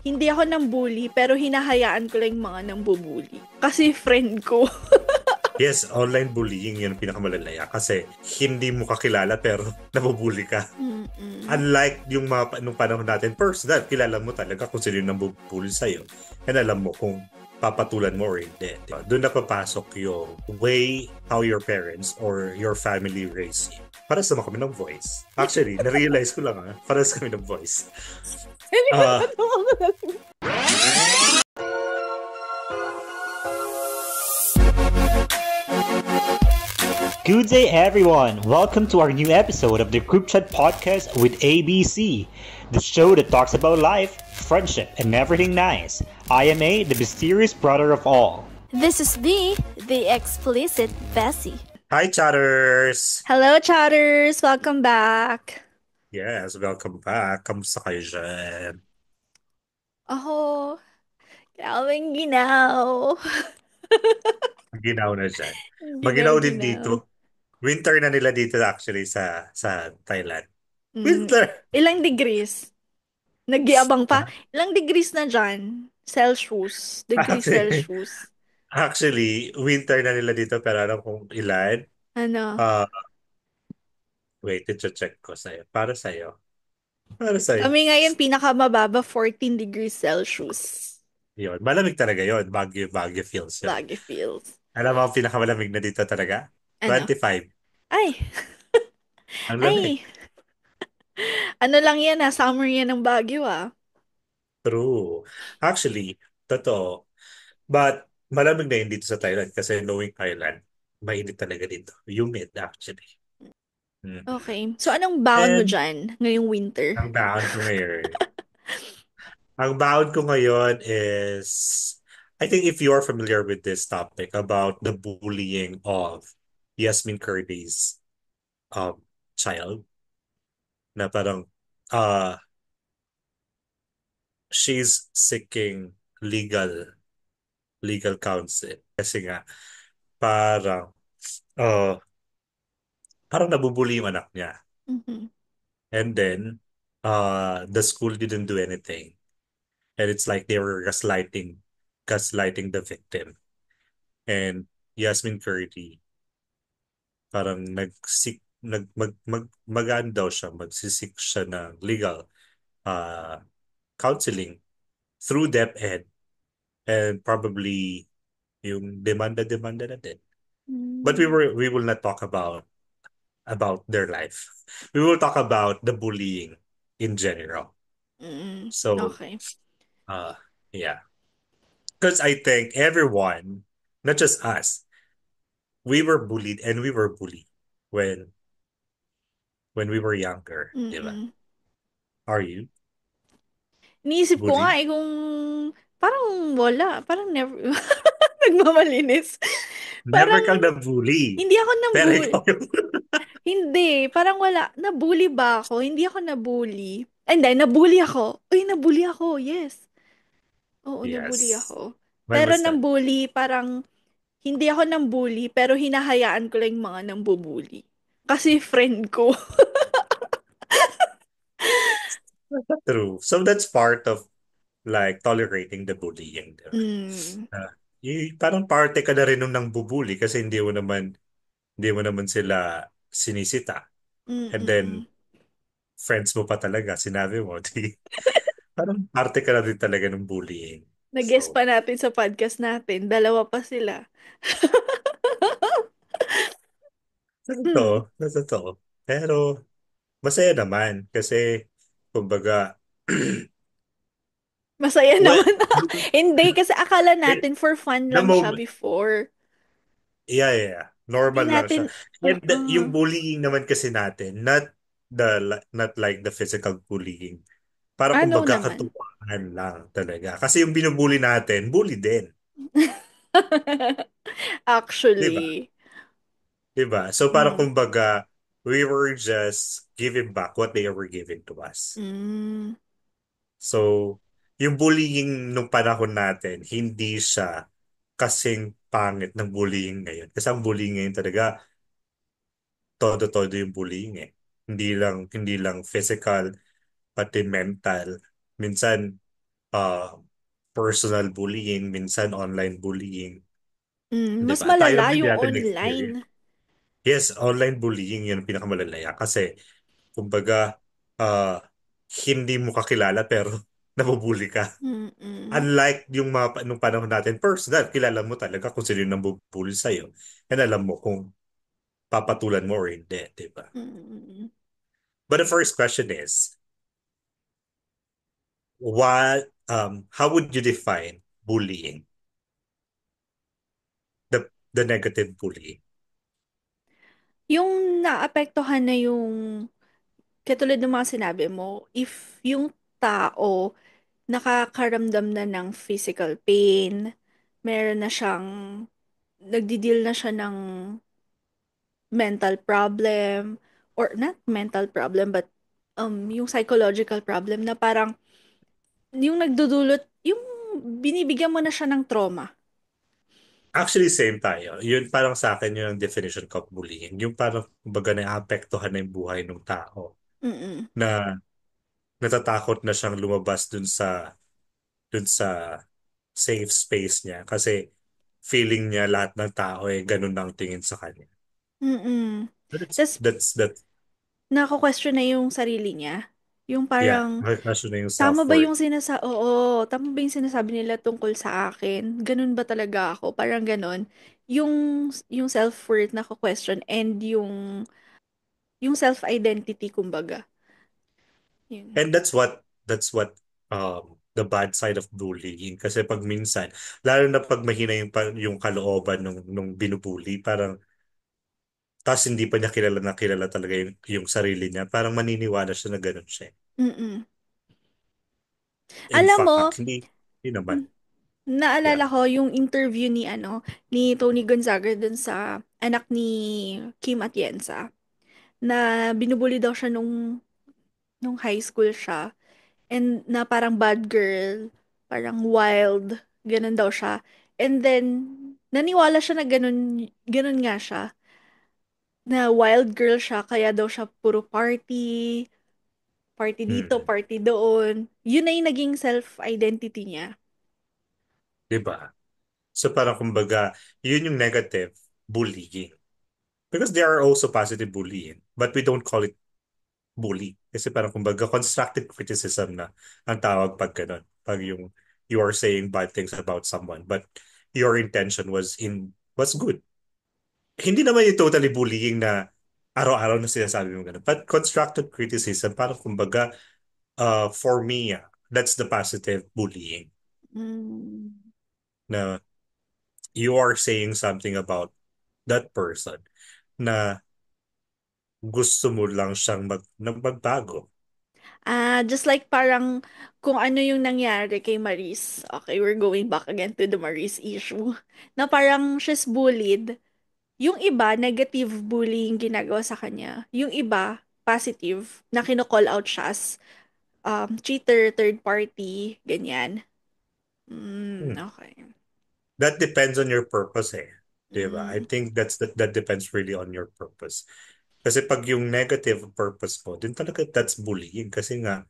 Hindi ako nang-bully, pero hinahayaan ko lang yung mga nang-bully. Kasi friend ko. Yes, online bullying yun ang pinakamalalaya kasi hindi mo kakilala pero nabubuli ka. Mm-mm. Unlike yung nung panahon natin, personal, kilala mo talaga kung sino yung nabubuli sa'yo. And alam mo kung papatulan mo or hindi. Diba? Doon na papasok yung way how your parents or your family raise you. Paras naman kami ng voice. Actually, na-realize ko lang paras kami ng voice. Hindi ko Ah, na Good day, everyone. Welcome to our new episode of the Group Chat Podcast with ABC, the show that talks about life, friendship, and everything nice. I am A, the mysterious brother of all. This is the explicit Bessie. Hi, chatters! Hello, chatters! Welcome back! Yes, welcome back. Kamusta kayo dyan? Ako, grabing ginaw. Ginaw na dyan. Maginaw din Ginaw-ginaw. dito. Winter na nila dito actually sa Thailand. Mm. Winter! Ilang degrees? Nag-iabang pa? Ilang degrees na dyan? Celsius. Degrees Actually, Celsius. actually, winter na nila dito pero alam kong ilan. Ano? Uh, wait, check ko sa'yo. Para sa'yo. Para sa'yo. Kami ngayon, pinakamababa, 14 degrees Celsius. Yun. Malamig talaga yun. Baguio, Baguio feels yun. Baguio feels. Alam mo ang pinakamalamig na dito talaga? Ano? 25. Ay! Ang lamig. Ay! Ano lang yan summer yan ng Baguio True. Actually, totoo. But malamig na yun dito sa Thailand kasi knowing Thailand, mainit talaga dito. Humid actually. Mhm. Okay. So, anong baon mo And dyan ngayong winter? ang baon ko ngayon, is, I think if you're familiar with this topic about the bullying of Yasmin Curdy's um, child, na parang uh, she's seeking legal counsel kasi nga parang uh, parang nabubuli yung anak niya. Mhm. And then the school didn't do anything. And it's like they were gaslighting the victim. And Yasmin Curdy parang nagsik nag mag mag magaan daw siya magsisik siya ng legal uh counseling through DepEd and probably yung demanda na din. But Mm. we will not talk about their life. We will talk about the bullying in general. Mm. So Okay. uh yeah, because I think everyone, not just us, we were bullied and we were bullied when we were younger, di ba? Mm. Are you Iniisip ko nga bullied? kung parang wala. Parang never. Nagmamalinis. Never Parang kang na-bully. hindi ako Pero nabully. ikaw yung Hindi. Parang wala. Nabully ba ako? Hindi ako nabully. Ay, hindi. Nabully ako. Uy, nabully ako. Yes. Oo, nabully Yes. ako. When Pero was that? nambully, parang hindi ako nang-bully, pero hinahayaan ko lang yung mga nang-bully. Kasi friend ko. True. So that's part of like tolerating the bullying, di ba? Mm. Parang parte ka na rin nung nang bubuli kasi hindi mo naman sila sinisita. And then Mm-mm. friends mo pa talaga, sinabi mo, di, parang parte ka na rin talaga ng bullying. Nag-guest So, pa natin sa podcast natin. Dalawa pa sila. Hmm. nasa to. Pero masaya naman kasi kumbaga Masaya well, naman. Hindi, kasi akala it, natin for fun the lang siya moment, before. yeah. Di Normal lang natin, siya. And yung uh-uh. bullying naman kasi natin, not like the physical bullying. Para Ano kumbaga naman? katuwaan lang talaga. Kasi yung binubully natin, bully din. Di ba? Actually. Di ba? So para Mm. kumbaga, we were just giving back what they were giving to us. Mm. So, yung bullying nung panahon natin, hindi siya kasing pangit ng bullying ngayon. Kasi ang bullying ngayon talaga, todo-todo yung bullying eh. Hindi lang physical, pati mental. Minsan, uh, personal bullying, minsan online bullying, di Mas ba? Tayo malala naman hindi yung natin online. experience. Yes, online bullying yun ang pinakamalala kasi kumbaga uh, hindi mo kakilala pero nabubuli ka. Mm-mm. Unlike yung mga nung panahon natin, personal, kilala mo talaga kung sino yung nambubuli sa'yo. And alam mo kung papatulan mo or hindi, di ba? Mm-mm. But the first question is, how would you define bullying? The negative bullying. Yung naapektuhan na yung, katulad ng mga sinabi mo, if yung tao nakakaramdam na ng physical pain, meron na siyang, nagdi-deal na siya ng mental problem, or not mental problem, but yung psychological problem na parang, yung nagdudulot, yung binibigyan mo na siya ng trauma. Actually, same tayo. Yun parang sa akin yun ang definition ko of bullying. Yung parang kumbaga naapektuhan na yung buhay ng tao Mm-mm. na natatakot na siyang lumabas dun sa safe space niya kasi feeling niya lahat ng tao eh ganun ang tingin sa kanya. Mm-mm. That's Tapos, that's nako-question na yung sarili niya. Yung yeah, parang, question na yung tama ba self-worth. yung oo, tama ba yung sinasabi nila tungkol sa akin? Ganun ba talaga ako? Parang ganun. Yung self-worth na question and yung self-identity, kumbaga. Yun. And that's what the bad side of bullying kasi pag minsan lalo na pag mahina yung kalooban nung binubuli parang tas hindi pa niya kilala na kilala talaga yung sarili niya parang maniniwala siya na ganun siya. Mm-mm. In Alam mo, fact, hindi naman. Yeah. naalala ko yung interview ni Tony Gonzaga dun sa anak ni Kim Atienza, na binubuli daw siya nung high school siya. And na parang bad girl, parang wild, ganun daw siya. And then, naniwala siya na ganun, ganun nga siya. Na wild girl siya, kaya daw siya puro party, party dito, Mm. party doon. Yun na yung naging self-identity niya. 'Di ba? So parang kumbaga, yun yung negative bullying. Because there are also positive bullying, but we don't call it bully. Kasi parang kumbaga constructive criticism na ang tawag pag ganun. Pag yung you are saying bad things about someone, but your intention was good. Hindi naman yung totally bullying na araw-araw na sinasabi mo ganun. But constructive criticism, parang kumbaga, for me, that's the positive bullying. Mm. Na you are saying something about that person na gusto mo lang siyang magbago. Just like parang kung ano yung nangyari kay Maris. Okay, we're going back again to the Maris issue. Na parang she's bullied. Yung iba, negative bullying ginagawa sa kanya. Yung iba, positive, na kino-call out siya as cheater, third party, ganyan. Hmm. Okay. That depends on your purpose eh. Diba? I Mm, think that depends really on your purpose. Kasi pag yung negative purpose mo, din talaga that's bullying. Kasi nga,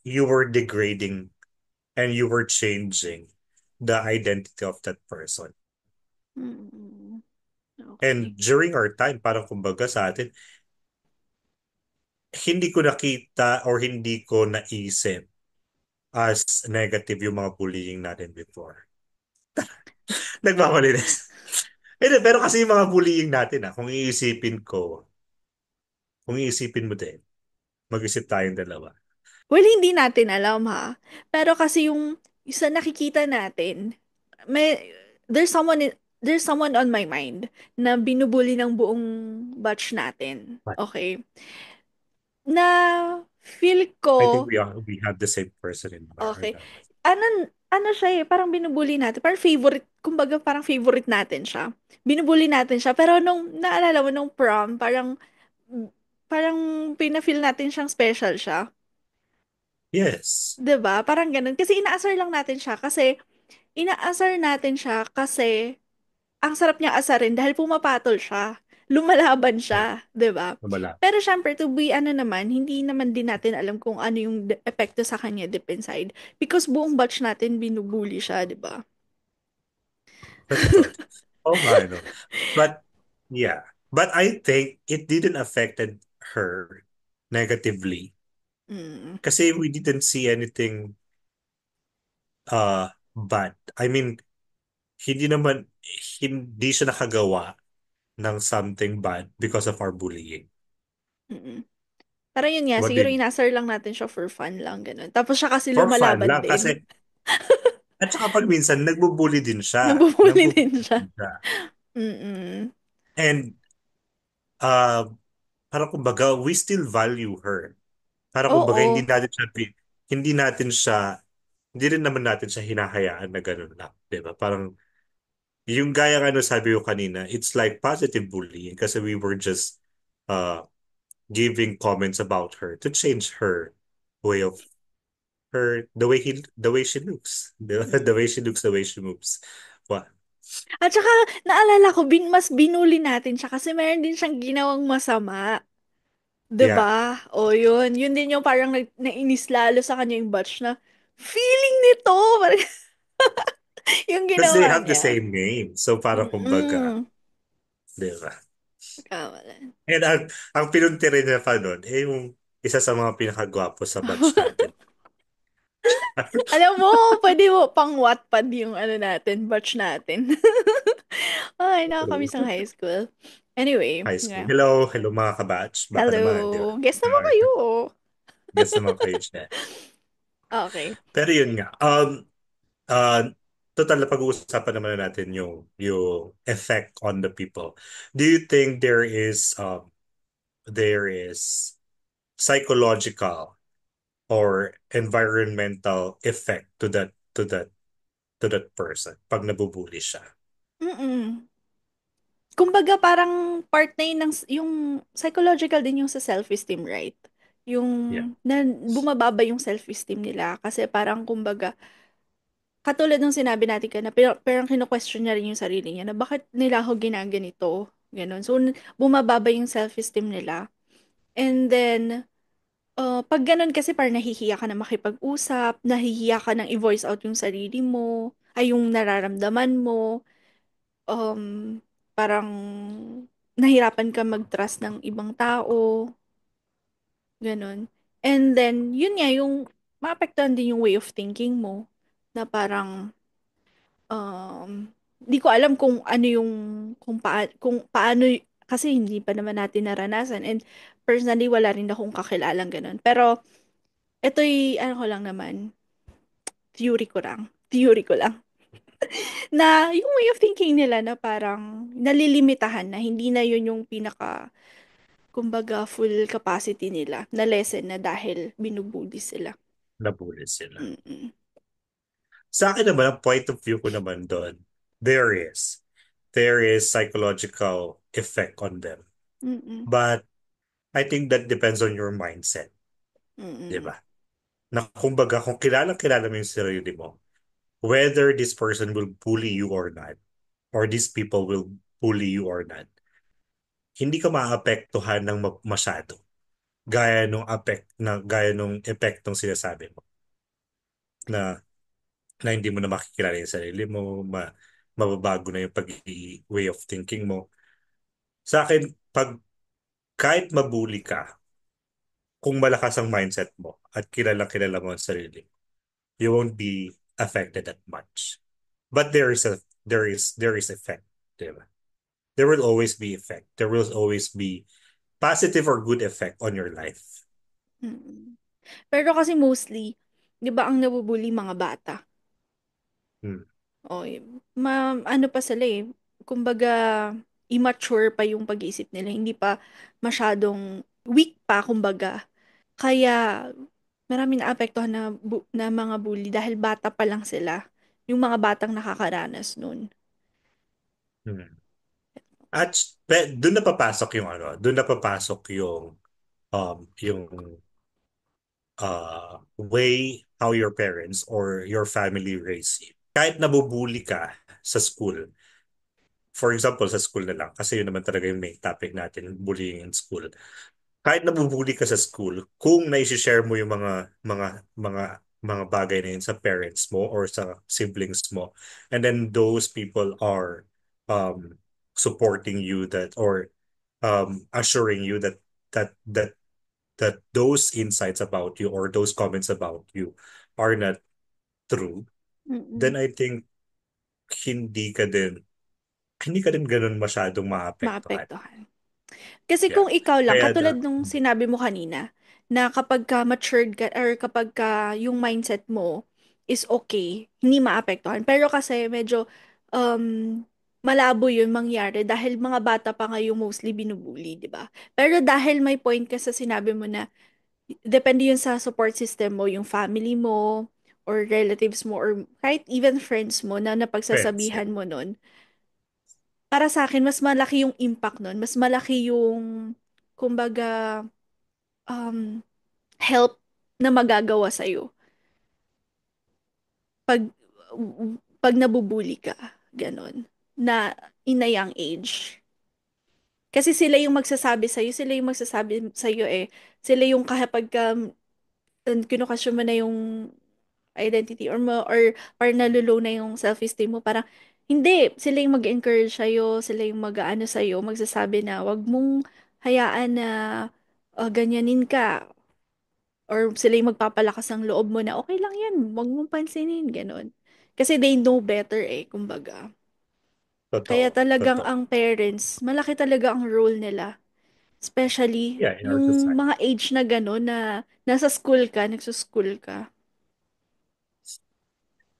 you were degrading and you were changing the identity of that person. mm, okay. And during our time, parang kumbaga sa atin, hindi ko nakita or hindi ko naisip as negative yung mga bullying natin before. Nagmamalinis. Hindi, pero kasi yung mga bullying natin, kung iisipin mo din, mag-isip tayong dalawa. Well, hindi natin alam ha. Pero kasi yung sa nakikita natin, may there's someone there's someone on my mind na binubuli ng buong batch natin. But Okay. Na feel I think ko, we have the same person in mind. okay. Ano siya eh, parang binubuli natin. Parang favorite, kumbaga parang favorite natin siya. Binubuli natin siya. Pero nung, naalala mo, nung prom, parang pina-feel natin siyang special siya. Yes. 'Di ba? Parang ganun. Kasi inaasar natin siya kasi ang sarap niyang asarin dahil pumapatol siya. lumalaban Yeah, siya, 'di ba? wala. Pero syempre to be ano naman, hindi naman din natin alam kung ano yung epekto sa kanya deep inside because buong batch natin binubully siya, 'di ba? Totoo. Oh, nga, no. But, yeah. But I think it didn't affected her negatively Mm, kasi we didn't see anything bad. I mean, hindi naman, hindi siya nakagawa ng something bad because of our bullying. mm. Pero yun nga, What siguro did, inasar lang natin siya for fun lang, ganun. Tapos siya kasi for fun lumalaban lang din. kasi, at saka pag minsan, nagbubully din siya. Nabubully din Nagbubully siya. din siya. Mm. And, uh, parang kumbaga, we still value her. Parang kumbaga, Oo. hindi natin siya, hindi rin naman natin siya hinahayaan na ganun lang. Diba? Parang, yung gaya nga ano sabi ko kanina, it's like positive bullying kasi we were just uh, giving comments about her to change her way of the way she looks. The way she looks, the way she moves. What? At saka, naalala ko, mas binuli natin siya kasi meron din siyang ginawang masama. 'Di Yeah. ba? O yun. Yun din yung parang nainis lalo sa kanya yung batch na, feeling nito! Parang, yung Because they ginawa have the niya. same name. So parang kumbaga, Mm-mm. di ba? Kamalan. And ang pinunti rin niya pa nun, eh yung isa sa mga pinakagwapo sa batch natin. Alam mo, pwede mo pang Wattpad yung ano natin, batch natin. Ay, nakakamiss ang high school. Anyway, High school. yeah. Hello, hello mga kabatch. Baka naman, di ba? Hello. Guess naman kayo. Guess naman kayo dyan. Okay. Pero yun nga, uh, total na pag-uusapan naman na natin yung effect on the people. Do you think there is psychological or environmental effect to that person pag nabubuli siya? Mm-mm. Kumbaga parang part na yun ng, yung psychological din yung sa self-esteem, right? Yung Yeah, na bumababa yung self-esteem nila kasi parang kumbaga katulad ng sinabi natin kana pero parang kino-question niya rin yung sarili niya na bakit nila ako ginaganito, gano'n. So bumababa yung self-esteem nila. And then pag gano'n kasi parang nahihiya ka na makipag-usap, nahihiya ka ng i-voice out yung sarili mo, ay yung nararamdaman mo. Parang nahirapan ka mag-trust ng ibang tao, gano'n. And then, yun nga, yung maapektuhan din yung way of thinking mo, na parang, di ko alam kung ano yung, kung paano, kasi hindi pa naman natin naranasan. And personally, wala rin akong kakilalang gano'n. Pero, ito'y, ano ko lang naman, theory ko lang, na yung way of thinking nila na parang nalilimitahan na hindi na yun yung pinaka kumbaga full capacity nila na lesson na dahil binubuli sila. nabuli sila. Mm-mm. Sa akin naman, ang point of view ko naman doon, there is. There is psychological effect on them. Mm-mm. But I think that depends on your mindset, di Mm-mm. ba? Na kumbaga, kung kilala mo yung sarili mo, whether this person will bully you or not, or these people will bully you or not, hindi ka maapektuhan ng masyado. Gaya nung epektong sinasabi mo na hindi mo na makikilala yung sarili mo, mababago na yung way of thinking mo. Sa akin, kahit mabuli ka, kung malakas ang mindset mo at kilala mo ang sarili mo, you won't be affected that much. But there is effect, diba? There will always be effect. There will always be positive or good effect on your life. Mm-mm. Pero kasi mostly, 'di ba ang nabubuli mga bata? Hmm. O, ano pa sila eh, kumbaga immature pa yung pag-iisip nila, hindi pa masyadong weak pa kumbaga. Kaya maraming naapektuhan na mga bully dahil bata pa lang sila. Yung mga batang nakakaranas nun. Hmm. At doon na papasok yung ano, doon na papasok yung way how your parents or your family raise you. Kahit nabubuli ka sa school, For example, sa school na lang, kasi yun naman talaga yung main topic natin, bullying in school. Kahit nabubuli ka sa school, kung naisi-share mo yung mga bagay na yun sa parents mo or sa siblings mo, and then those people are um supporting you that or assuring you that that that those insights about you or those comments about you are not true, Mm. then I think hindi ka din hindi ka din ganun masyadong maapektuhan. Maapektuhan. Kasi Yeah. kung ikaw lang, Kaya katulad nung sinabi mo kanina, na kapag ka matured ka or kapag ka yung mindset mo is okay, hindi maapektuhan. Pero kasi medyo um, malabo yun mangyari dahil mga bata pa nga yung mostly binubuli, di ba? Pero dahil may point ka sa sinabi mo na depende yun sa support system mo, yung family mo, or relatives mo, or kahit even friends mo na friends, yeah. napagsasabihan mo nun, para sa akin, mas malaki yung impact nun. Mas malaki yung, kumbaga, um, help na magagawa sa'yo pag, pag nabubuli ka. Ganon. Na in a young age. Kasi sila yung magsasabi sa'yo, sila yung magsasabi sa'yo eh. Sila yung kapag kinukasyon mo na yung identity or nalulow na yung self-esteem mo, parang hindi, sila yung mag-encourage sa'yo, sila yung mag-aano sa'yo, magsasabi na wag mong hayaan na ganyanin ka or sila yung magpapalakas ng loob mo na okay lang yan, wag mong pansinin, ganun. Kasi they know better eh, kumbaga. Kaya Totoo, talagang totoo. ang parents, malaki talaga ang role nila. Especially Yeah, in our yung society. mga age na gano'n na nasa school ka, nagsuschool ka.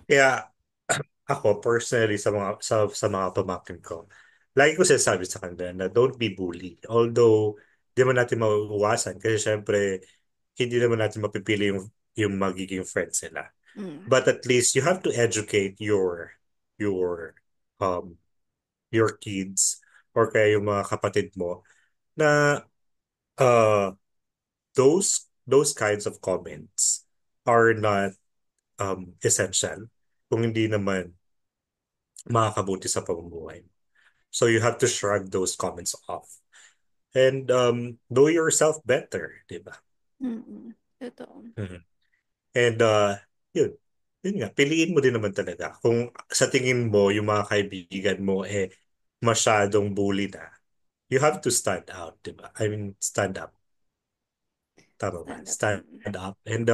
Kaya ako personally sa mga pamangkin ko, lagi ko sinasabi sa kanila na don't be bullied. Although di man natin mauuwasan kasi syempre hindi naman natin mapipili yung magiging friends nila. Mm. But at least you have to educate your um your kids or kaya yung mga kapatid mo na uh those kinds of comments are not essential kung hindi naman makakabuti sa pamumuhay. So you have to shrug those comments off and know yourself better, di ba? Mm. Totoo. Mhm. And yun, yun nga, piliin mo din naman talaga. Kung sa tingin mo yung mga kaibigan mo masyadong bully na, you have to stand out, di ba? I mean, stand up. Tama ba? Stand up. Stand Mm. up and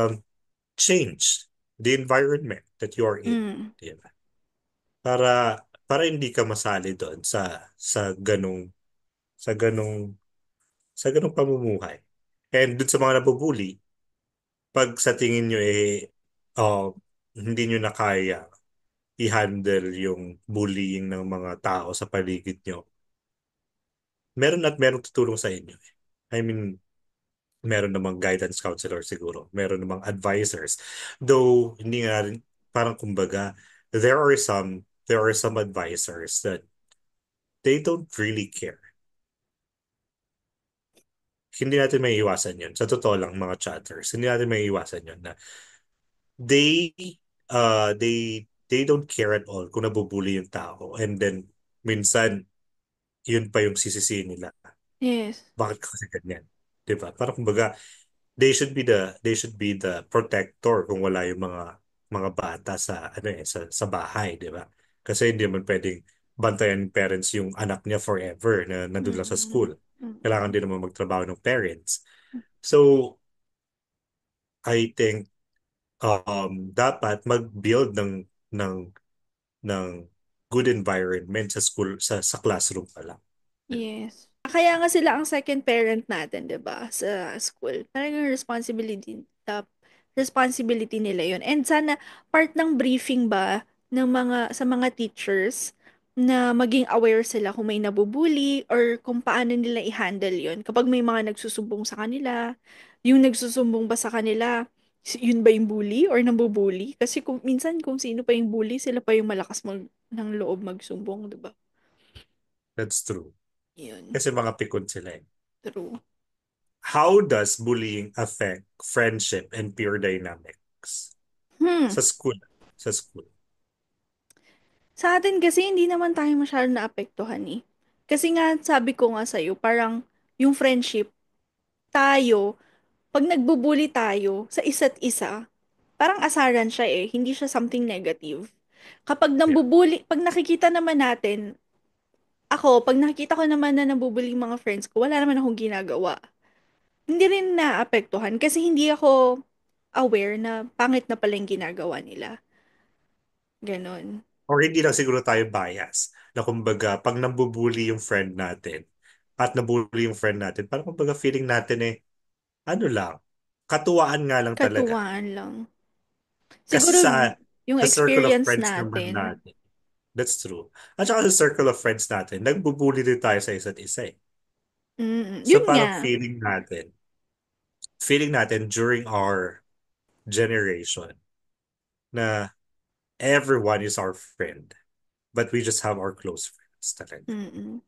change the environment that you are in. Mm. Di ba? Para hindi ka masali doon sa ganong sa ganong sa ganong pamumuhay. And dun sa mga nabubuli, pag sa tingin nyo uh, hindi nyo na kaya i-handle yung bullying ng mga tao sa paligid nyo, meron tutulong sa inyo. I mean, meron namang guidance counselor siguro, meron namang advisors. Though, hindi nga rin, parang kumbaga, there are some advisors that they don't really care. Hindi natin may iwasan yun. Sa totoo lang, mga chatters, hindi natin may iwasan yun na they they don't care at all kung nabubuli yung tao. And then, minsan, yun pa yung sisisiin nila. Yes. Bakit kasi ganyan? Diba? Parang kumbaga, they should be the protector kung wala yung mga bata sa bahay, di ba? Kasi hindi man pwedeng bantayan ng parents yung anak niya forever na nandun lang sa Mm. school. Kailangan Mm. din naman magtrabaho ng parents. So, I think dapat mag-build ng ng good environment sa school sa classroom pa lang. Yes. Kaya nga sila ang second parent natin, 'di ba? Sa school. Talagang responsibility nila 'yon. And sana part ng briefing ba ng sa mga teachers na maging aware sila kung may nabubuli or kung paano nila i-handle 'yon. Kapag may mga nagsusumbong sa kanila, yung nagsusumbong ba sa kanila, yun ba yung bully or nambubuli? Kasi kung minsan kung sino pa yung bully, sila pa yung malakas ng loob magsumbong, 'di ba? That's true. Yun. Kasi mga pikon sila eh. True. How does bullying affect friendship and peer dynamics? Hmm. Sa school. Sa school. Sa atin kasi hindi naman tayo masyadong naapektuhan eh. Kasi nga sabi ko nga sa'yo, parang yung friendship, tayo, pag nagbubuli tayo sa isa't isa, parang asaran siya eh, hindi siya something negative. Kapag Yeah. pag nakikita naman natin, pag nakikita ko naman na nabubuli yung mga friends ko, wala naman akong ginagawa. Hindi rin naapektuhan kasi hindi ako aware na pangit na pala yung ginagawa nila. Ganon. Or hindi lang siguro tayo bias na kumbaga pag nambubuli yung friend natin at nabully yung friend natin, parang kumbaga feeling natin ano lang, katuwaan nga lang talaga. Katuwaan lang. Kasi Siguro yung sa circle of experience friends naman natin. natin, that's true. At saka sa circle of friends natin, nagbubuli din tayo sa isa't isa eh. So Yun parang nga. feeling natin during our generation na everyone is our friend, but we just have our close friends talaga. Mm-mm.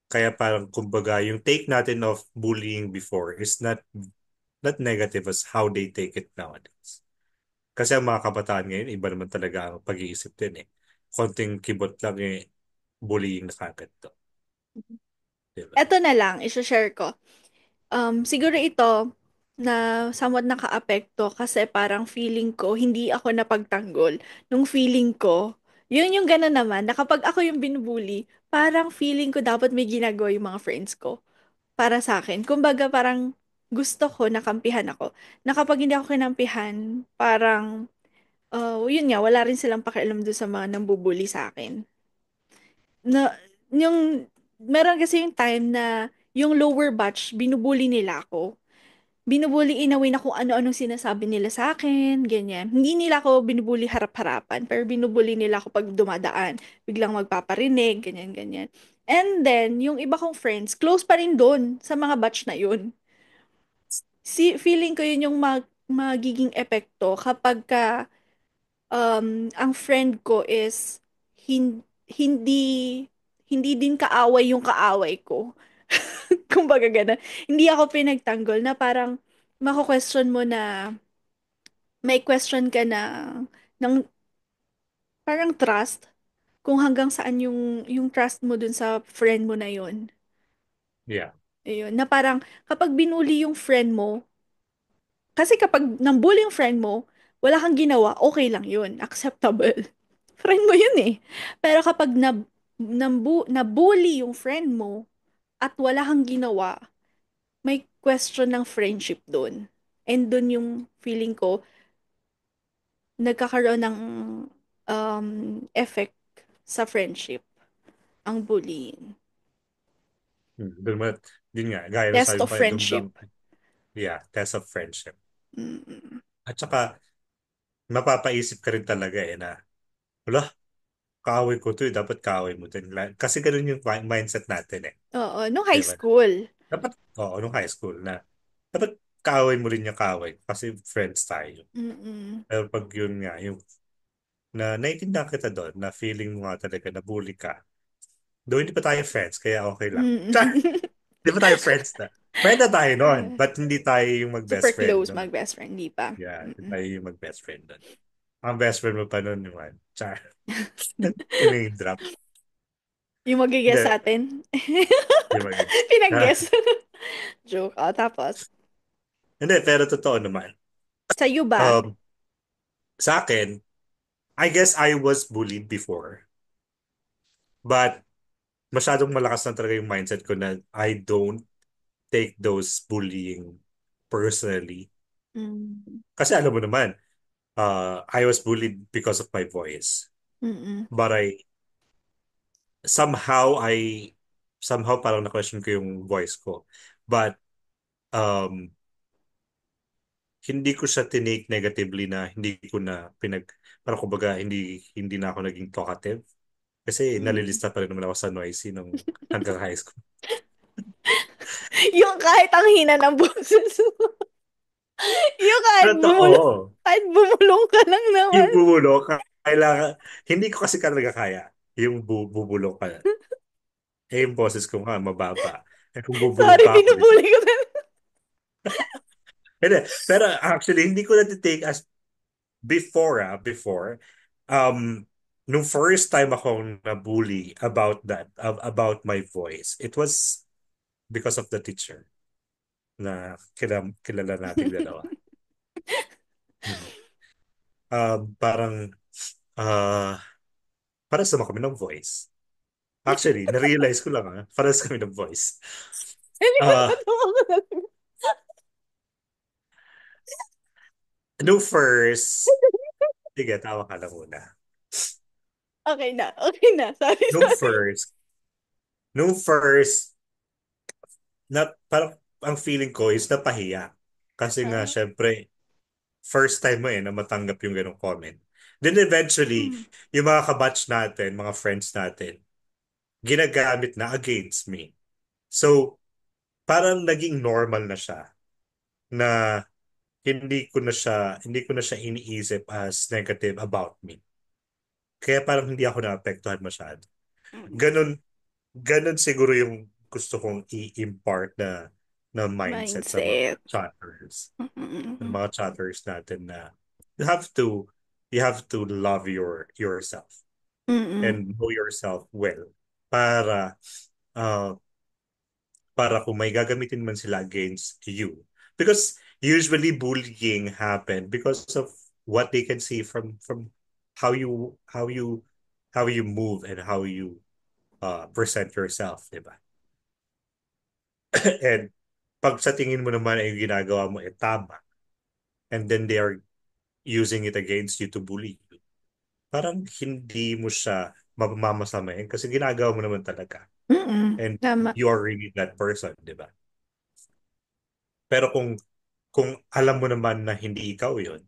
Kaya parang kumbaga yung take natin of bullying before is not negative as how they take it nowadays. Kasi ang mga kabataan ngayon, iba naman talaga ang pag-iisip din eh. Konting kibot lang bullying na kagad to. Diba? Eto na lang, isa-share ko. Siguro ito na somewhat nakaapekto kasi parang feeling ko hindi ako napagtanggol. Nung feeling ko, yun yung gano'n naman, na kapag ako yung binubuli, parang feeling ko dapat may ginagawa yung mga friends ko para sa akin. Kumbaga parang gusto ko nakampihan ako. Na kapag hindi ako kinampihan, parang, yun nga, wala rin silang pakialam doon sa mga nambubuli sa akin. Na, yung, meron kasi yung time na yung lower batch, binubuli nila ako. Binubuli in a way na kung ano-anong sinasabi nila sa akin, ganyan. Hindi nila ako binubuli harap-harapan, pero binubuli nila ako pag dumadaan. Biglang magpaparinig, ganyan-ganyan. And then, yung iba kong friends, close pa rin doon sa mga batch na yun. Feeling ko yun yung magiging epekto kapag ang friend ko is hindi hindi din kaaway yung kaaway ko. Kumbaga gano'n. Hindi ako pinagtanggol na parang mako-question mo na may question ka na ng parang trust kung hanggang saan yung trust mo dun sa friend mo na yun. Yeah. Ayun, na parang kapag binuli yung friend mo, kasi kapag nambuli yung friend mo, wala kang ginawa, okay lang yun, acceptable. Friend mo yun eh. Pero kapag nabully yung friend mo at wala kang ginawa, may question ng friendship doon. And doon yung feeling ko, nagkakaroon ng effect sa friendship, ang bullying. Dun mo, yun nga, gaya ng Test sabi mo of kayo, dumdum, friendship. yeah, test of friendship. Mm-mm. At saka, mapapaisip ka rin talaga na, wala, kaaway ko to dapat kaaway mo din. Kasi ganun yung mindset natin eh. Oo, nung high Di ba? school. Dapat, oo, nung high school na, dapat kaaway mo rin yung kaaway kasi friends tayo. Mm-mm. Pero pag yun nga, yung naiintindihan kita doon, na feeling mo nga talaga na bully ka. Though hindi pa tayo friends, kaya okay lang. Char! Mm-mm. Hindi pa tayo friends na. Friend na tayo noon, Yeah. but hindi tayo yung Super mag-best friend close, noon. mag-best friend, di pa? Yeah, hindi Mm-mm. tayo yung mag-best friend doon. Ang best friend mo pa noon yung Char. Yung drop. Yung Hindi, mag-guess sa atin. hindi mag Ah, Pinag-guess. Joke. Tapos, hindi, pero totoo naman. sa'yo ba? Um, sa akin, I guess I was bullied before. But masyadong malakas na talaga yung mindset ko na I don't take those bullying personally. Mm. Kasi alam mo naman, I was bullied because of my voice. Mm-mm. But somehow I, somehow parang na-question ko yung voice ko. But um, hindi ko siya tinake negatively na hindi ko na parang kumbaga hindi na ako naging talkative. Kasi Mm. nalilista pa rin naman ako sa noisy nung hanggang high school. Yung kahit ang hina ng boses mo. Yung Totoo. kahit bumulong ka lang naman. Yung bubulok, kailangan, hindi ko kasi talaga kaya yung bubulok ka. Yung boses ko nga mababa. Kung bubulong Sorry, pa ako, di ba? binubuli ko na. Hindi. Pero actually, hindi ko na take as before. Um, nung first time akong na-bully about that, about my voice, it was because of the teacher na kilala nating dalawa. Hmm. Parang, uh, pares naman kami ng voice. Actually, na-realize ko lang pares kami ng voice. Hindi ko Uh, natawa ko na. nung first, sige, tawa ka lang muna. Okay na, okay na. Sorry, Nung sorry. first, nung first, parang ang feeling ko is napahiya. Kasi nga, Ah, syempre, first time mo na matanggap yung ganong comment. Then eventually, mm, yung mga kabatch natin, mga friends natin, ginagamit na against me. So, parang naging normal na siya na hindi ko na siya iniisip as negative about me. Kaya parang hindi ako naapektuhan masyado. mm. Ganon, ganon siguro yung gusto kong i-impart na mindset sa mga Mindset. chatters. Ng Mm-mm. mga chatters natin na you have to you have to love yourself Mm-mm. and know yourself well para uh, para kung may gagamitin man sila against you. Because usually bullying happen because of what they can see from how you how you how you move and how you present yourself, di ba? And pag sa tingin mo naman ay yung ginagawa mo tama, and then they are using it against you to bully you, parang hindi mo siya mamamasamain kasi ginagawa mo naman talaga. Mm-mm. And Tama. you are really that person, di ba? Pero kung alam mo naman na hindi ikaw yun,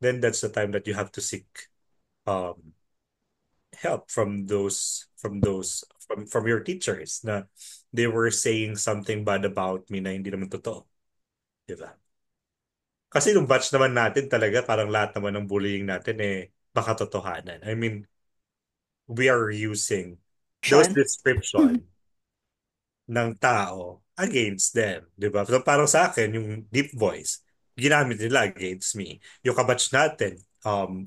then that's the time that you have to seek um, help from your teachers na they were saying something bad about me na hindi naman totoo, di ba? Kasi yung batch naman natin talaga parang lahat naman ng bullying natin baka totohanan. I mean, we are using those Sean. description ng tao against them, di ba? So parang sa akin, yung deep voice, ginamit nila against me. Yung kabatch natin,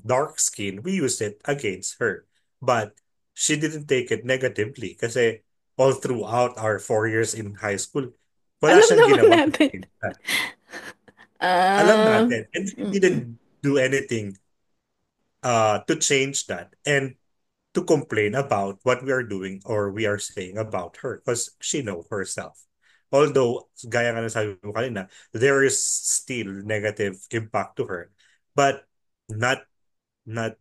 dark skin, we used it against her. But she didn't take it negatively kasi all throughout our 4 years in high school, wala Alam siyang naman ginawa natin. against that. Alam Ah, natin. And she mm-mm. didn't do anything to change that. And to complain about what we are doing or we are saying about her because she know herself. Although, gaya nga ng sabi mo kanina, there is still negative impact to her, but not not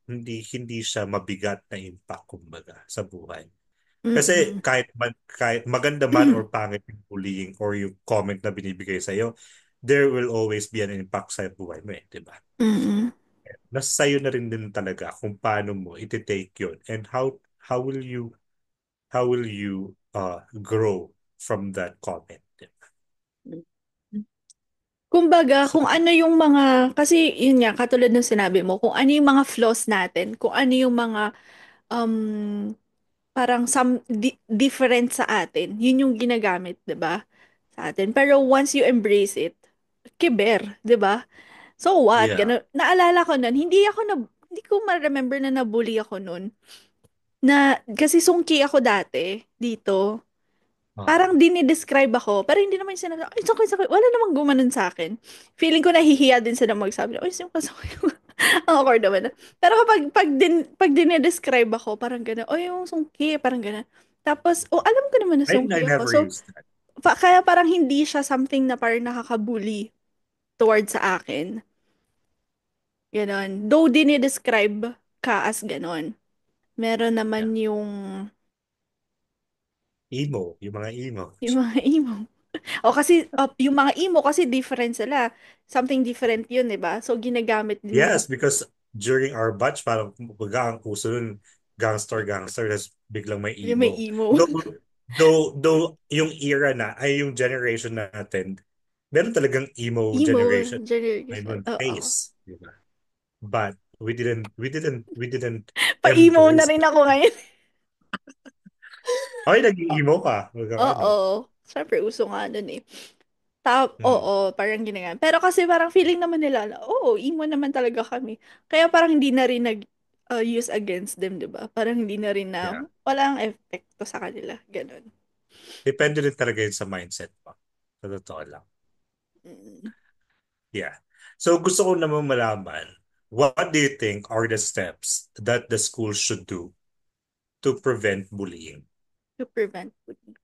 hindi siya mabigat na impact kumbaga sa buhay. Kasi Mm-mm. kahit maganda man or pangit yung bullying or yung comment na binibigay sa iyo, there will always be an impact sa buhay mo, di ba? Mm-mm. Nasa sa'yo na rin din talaga kung paano mo iti-take yun and how will you grow from that comment. Kumbaga, So, kung ano yung mga, kasi yun nga, katulad ng sinabi mo, kung ano yung mga flaws natin, kung ano yung mga um, parang different sa atin, yun yung ginagamit, 'di ba? Sa atin. Pero once you embrace it, kiber, 'di ba? So what? yeah. Ganun. Naalala ko nun, hindi ko ma-remember na nabully ako nun. Kasi sungki ako dati dito. Uh, Parang dinidescribe ako, pero hindi naman sinasabi, ay, sakit, sakit. Wala namang gumanon sa akin. Feeling ko nahihiya din sila magsabi, ay, sakit. Ang awkward naman. Pero pag dinidescribe ako, parang gano'n, oh, yung sungki, parang gano'n. Tapos, oh, alam ko naman na I sungki ako. never So, used that. kaya parang hindi siya something na parang nakakabully towards sa akin. Ganon. Though dinidescribe ka as ganon. Meron Yeah. naman yung, Yung mga emo. yung mga emo. O kasi, yung mga emo kasi different sila. Something different yun, di ba? So, ginagamit din nila. Yes, because during our batch, parang kumbaga ang uso nun, gangster, tapos biglang may Yung may emo. emo. Though, yung era na, ay yung generation natin, meron talagang emo Emo generation. generation. Mayroon Oo. face, di ba? But we didn't Pa-emo na embrace. rin ako ngayon. Ay, nag-emo ka. Hanggang ano. Oo. Siyempre, uso nga nun eh. Hmm. Oo, parang ginagamit. Pero kasi parang feeling naman nila, na, oo, emo naman talaga kami. Kaya parang hindi na rin use against them, 'di ba? Parang hindi na rin na Yeah. walang epekto sa kanila, gano'n. Depende rin talaga yun sa mindset mo. Sa totoo lang. Mm. Yeah. So gusto ko naman malaman, what do you think are the steps that the school should do to prevent bullying? To prevent bullying.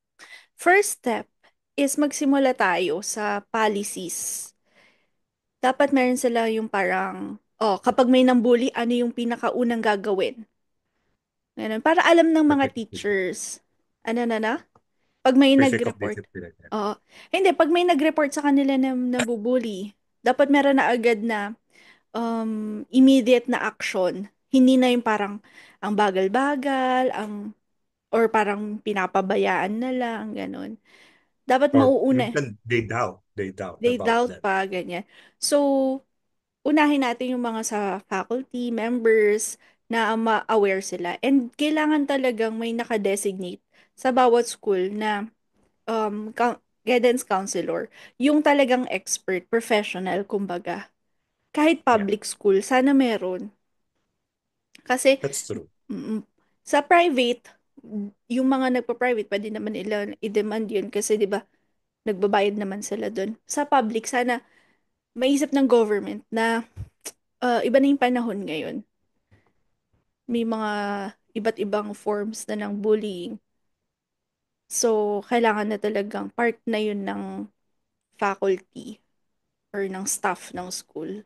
First step is magsimula tayo sa policies. Dapat meron sila yung parang, kapag may nambully, ano yung pinakaunang gagawin? Ganun. Para alam ng mga Preventative. teachers. Ano na? Pag may Perfect of nag-report. discipline again. Oo. Hindi, pag may nag-report sa kanila na nabubully, dapat meron na agad na immediate na action. Hindi na yung parang ang bagal-bagal, or parang pinapabayaan na lang, ganun. Dapat Or mauuna. minsan they doubt They about doubt that. pa, ganyan. So, unahin natin yung mga sa faculty, members, na ma-aware sila. And kailangan talagang may nakadesignate sa bawat school na guidance counselor. Yung talagang expert, professional, kumbaga. Kahit Yeah, public school, sana meron. Kasi, that's true. mm, sa private, yung mga nagpa-private, pwede naman nila i-demand yun kasi, di ba, nagbabayad naman sila dun. Sa public, sana maisip ng government na iba na yung panahon ngayon. May mga iba't ibang forms na ng bullying. So, kailangan na talagang part na yun ng faculty or ng staff ng school.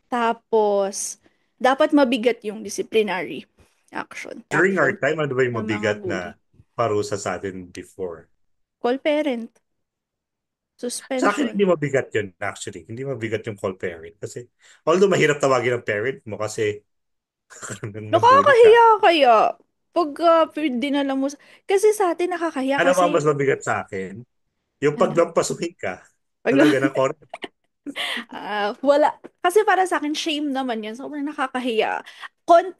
Tapos, dapat mabigat yung disciplinary action, During our action time, ano ba yung ng mga mabigat bully. na parusa sa atin before? Call parent, Sa akin, suspension. hindi mabigat yun, actually. Hindi mabigat yung call parent. Kasi, although mahirap tawagin ng parent mo kasi nang bully ka. Nakakahiya kaya. Pag dinala mo, kasi sa atin nakakahiya Ano ba ang kasi, mas mabigat sa akin? Yung ano, paglampasuhin ka. pag, Talaga ng corner. wala, kasi para sa akin, shame naman yan. Sobrang nakakahiya.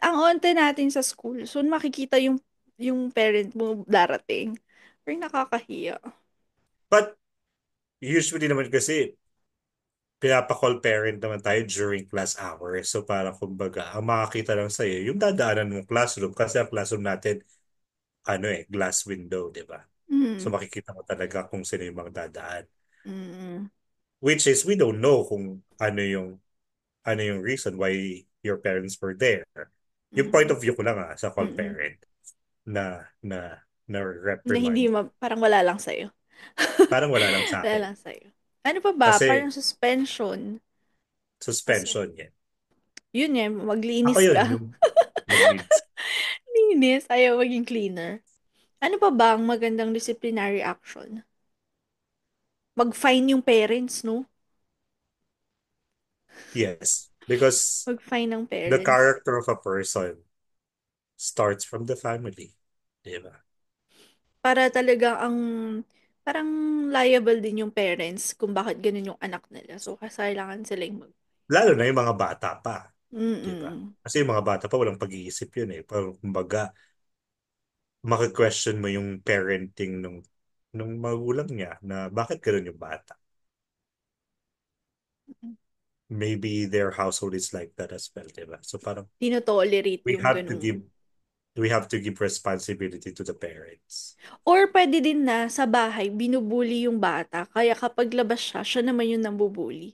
Ang onte natin sa school, soon makikita yung parent mo darating. Pero nakakahiya. But, usually naman kasi, pinapa-call parent naman tayo during class hours. So, parang kumbaga, ang makakita lang sa'yo, yung dadaanan mong classroom. Kasi ang classroom natin, glass window, di ba? So, Mm. makikita mo talaga kung sino yung mga dadaan. Mm. Which is, we don't know kung ano yung reason why your parents were there. Yung point Mm. of view ko lang sa call Mm. parent na Na hindi reprimand. parang wala lang sa'yo. Parang wala lang sa Wala akin. lang sa'yo. Ano pa ba? Kasi Parang suspension. Kasi, suspension yan. yun eh, Ako maglinis yun, ka. yung mag-leads. Linis, ayaw maging cleaner. Ano pa ba ang magandang disciplinary action? Mag-fine yung parents, no? Yes. Because Mag-fine ng the parents. character of a person starts from the family. Diba? Para talaga parang liable din yung parents kung bakit ganun yung anak nila. So, kailangan sila yung Lalo na yung mga bata pa. Diba? Mm-mm. Kasi yung mga bata pa walang pag-iisip yun eh. Parang kumbaga, maki-question mo yung parenting nung magulang niya na bakit ganun yung bata. Maybe their household is like that as well, diba? So parang Tinotolerate we yung have to ganun. give we have to give responsibility to the parents. Or pwede din na sa bahay, binubuli yung bata. Kaya kapag labas siya, siya naman yung nambubuli.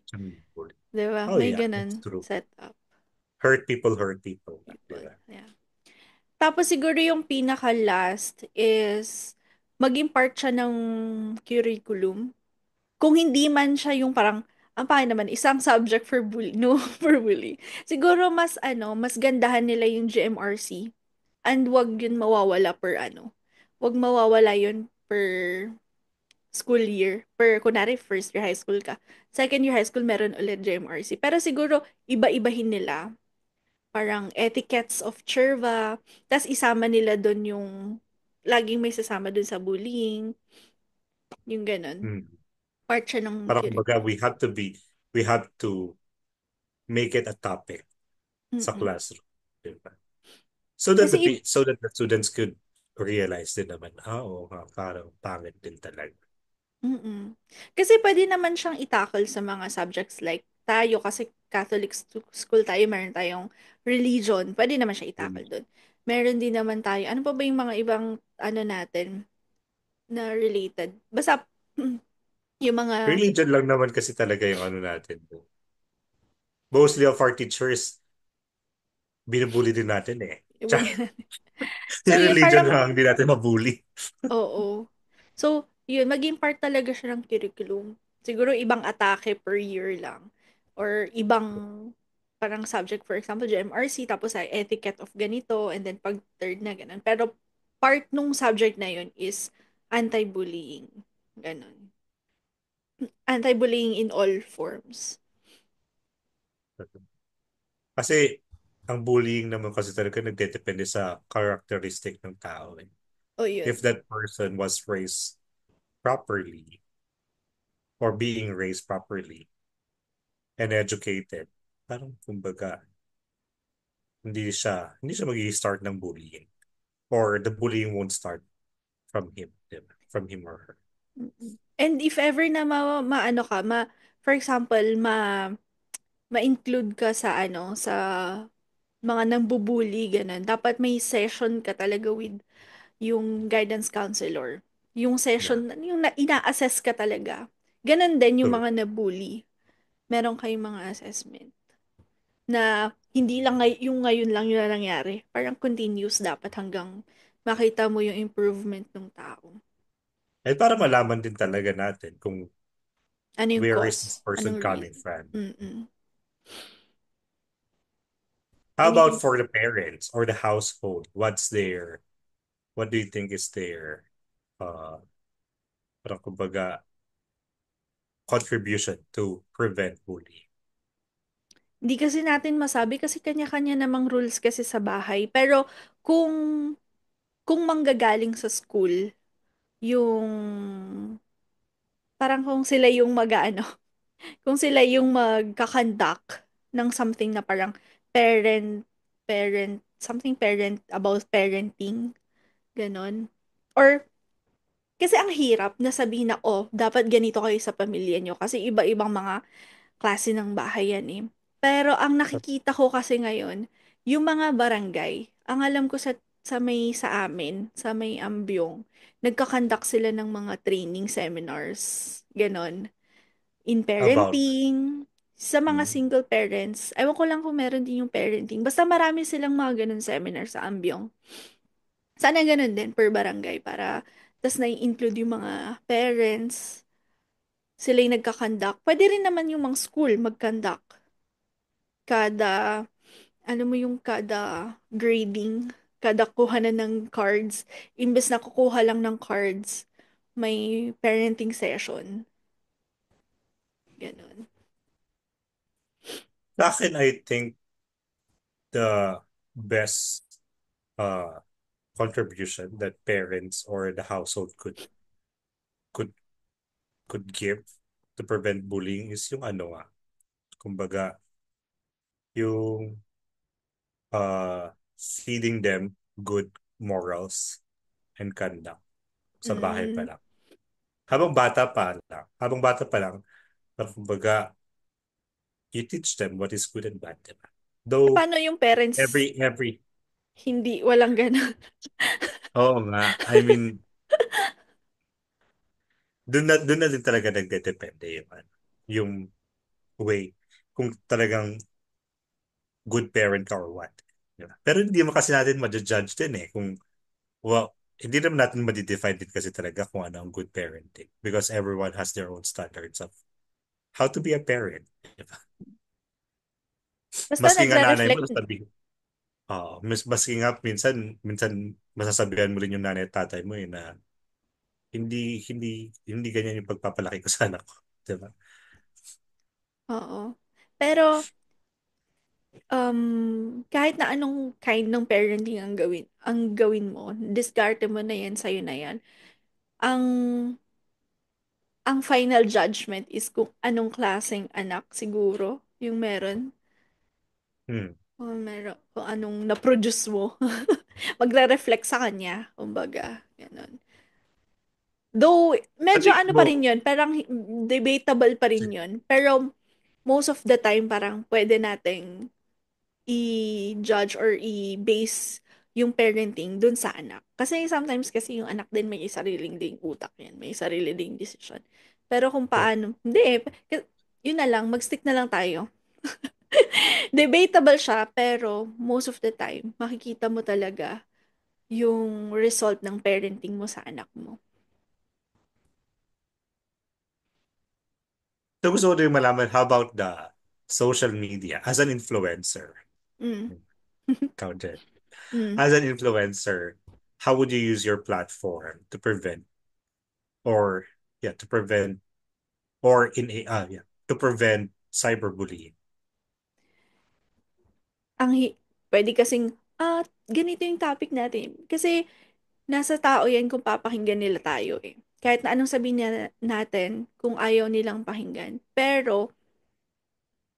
Di ba? Oh May yeah, that's ganun true. setup. hurt people, People. diba? Yeah. Tapos siguro yung pinaka-last is maging part siya ng curriculum. Kung hindi man siya yung parang, ang pangit naman, isang subject for bully, no, for bully. Siguro mas gandahan nila yung GMRC. And wag yun mawawala per wag mawawala yun per school year. Per, kunwari, first year high school ka. Second year high school, meron ulit GMRC. Pero siguro, iba-ibahin nila. Parang etiquettes of churva. Tapos isama nila doon yung, laging may sasama doon sa bullying. Yung ganun. Mm. Part siya ng Parang kumbaga, curriculum. we have to make it a topic sa Mm-mm. classroom, diba? So that Kasi, the students could realize din naman, oo nga, parang pangit din talaga. mm-mm. Kasi pwede naman siyang itakal sa mga subjects like tayo kasi Catholic school tayo, meron tayong religion, pwede naman siya itakal doon. Meron din naman tayo, ano pa ba yung mga ibang ano natin na related? Basta yung mga Religion lang naman kasi talaga yung ano natin. Mostly of our teachers, binubuli din natin eh. iba Tsaka, yun. So yung yun, religion parang lang, hindi natin mabuli. oo. So, yun, maging part talaga siya ng curriculum. Siguro ibang atake per year lang. Or ibang parang subject, for example, GMRC, tapos ay etiquette of ganito, and then pag third na ganun. Pero part nung subject na yun is anti-bullying. Ganun. Anti-bullying in all forms. Kasi ang bullying naman kasi talaga nagdedepende sa characteristic ng tao eh. O If yun. that person was raised properly or being raised properly and educated, parang kumbaga, hindi siya magi-start ng bullying. Or the bullying won't start from him, diba? From him or her. Mm-mm. And if ever na maano ka, for example, ma-include ka sa ano, sa mga nambubuli, ganun. Dapat may session ka talaga with yung guidance counselor. Yung Yeah. session, yung ina-assess ka talaga. Ganun din yung True. mga nabully. Meron kayong mga assessment na hindi lang yung ngayon lang yun na nangyari. Parang continuous dapat hanggang makita mo yung improvement ng tao. At para malaman din talaga natin kung Ano yung where is this cause? person Anong coming reason? from. Mm-mm. How about Any, for the parents or the household? What do you think is their, uh, parang kumbaga, contribution to prevent bullying? hindi kasi natin masabi kasi kanya-kanya namang rules kasi sa bahay. Pero kung kung manggagaling sa school, yung parang kung sila yung mag-ano, kung sila yung magkakandak ng something na parang parent, something parent about parenting, ganon. Or, kasi ang hirap na sabihin na, oh, dapat ganito kayo sa pamilya nyo kasi iba-ibang mga klase ng bahay yan eh. Pero ang nakikita ko kasi ngayon, yung mga barangay, ang alam ko sa amin, sa may Ambyong, nagkakandak sila ng mga training seminars, ganon, in About, parenting, sa mga mm, single parents. Ewan ko lang kung meron din yung parenting. Basta marami silang mga ganon seminar sa Ambyong. Sana ganon din per barangay para tas na-include yung mga parents, sila yung nagkakandak. Pwede rin naman yung mga school magkandak. Kada, ano mo yung kada grading, kada kuhanan ng cards, imbes na kukuha lang ng cards, may parenting session. Ganon. sa akin, I think the best uh, contribution that parents or the household could could give to prevent bullying is yung ano kumbaga, yung feeding them good morals and conduct sa bahay pa Mm. lang. Habang bata pa lang, parang kumbaga, you teach them what is good and bad, diba? E Though, paano yung parents every, hindi, walang ganon? oo nga, I mean, dun na din talaga nagdedepende yung way, kung talagang good parent ka or what. Diba? Pero hindi mo kasi natin ma-judge din eh, kung, well, hindi naman natin ma-define din kasi talaga kung ano ang good parenting because everyone has their own standards of how to be a parent. Diba? Basta Maski nga nanay mo, nagre-reflect, sabi, maski nga minsan masasabihan mo rin yung nanay at tatay mo na hindi hindi hindi ganyan yung pagpapalaki ko sa anak ko, 'di ba? oo. Pero, kahit na anong kind ng parenting ang gawin mo, diskarte mo na yan, sa'yo na yan. Ang ang final judgment is kung anong klaseng anak siguro yung meron. Hmm. Kung anong na-produce mo. Magre-reflect sa kanya, kumbaga. Ganun. Though, Sa medyo tingin ano pa rin mo, yun, parang debatable pa rin yun. Pero, most of the time parang pwede nating i-judge or i-base yung parenting dun sa anak. Kasi sometimes kasi yung anak din may sariling ding utak yan, may sarili ding decision. Pero kung True. paano, hindi eh, yun na lang, mag-stick na lang tayo. Debatable siya, pero most of the time, makikita mo talaga yung result ng parenting mo sa anak mo. So gusto ko din malaman, how about the social media as an influencer? Mm. Ikaw din. Mm. As an influencer, how would you use your platform to prevent or yeah, to prevent or in a yeah, to prevent cyberbullying? Ang pwede kasing, ganito yung topic natin. Kasi nasa tao yan kung papakinggan nila tayo eh. Kahit na anong sabihin natin kung ayaw nilang pakinggan. Pero,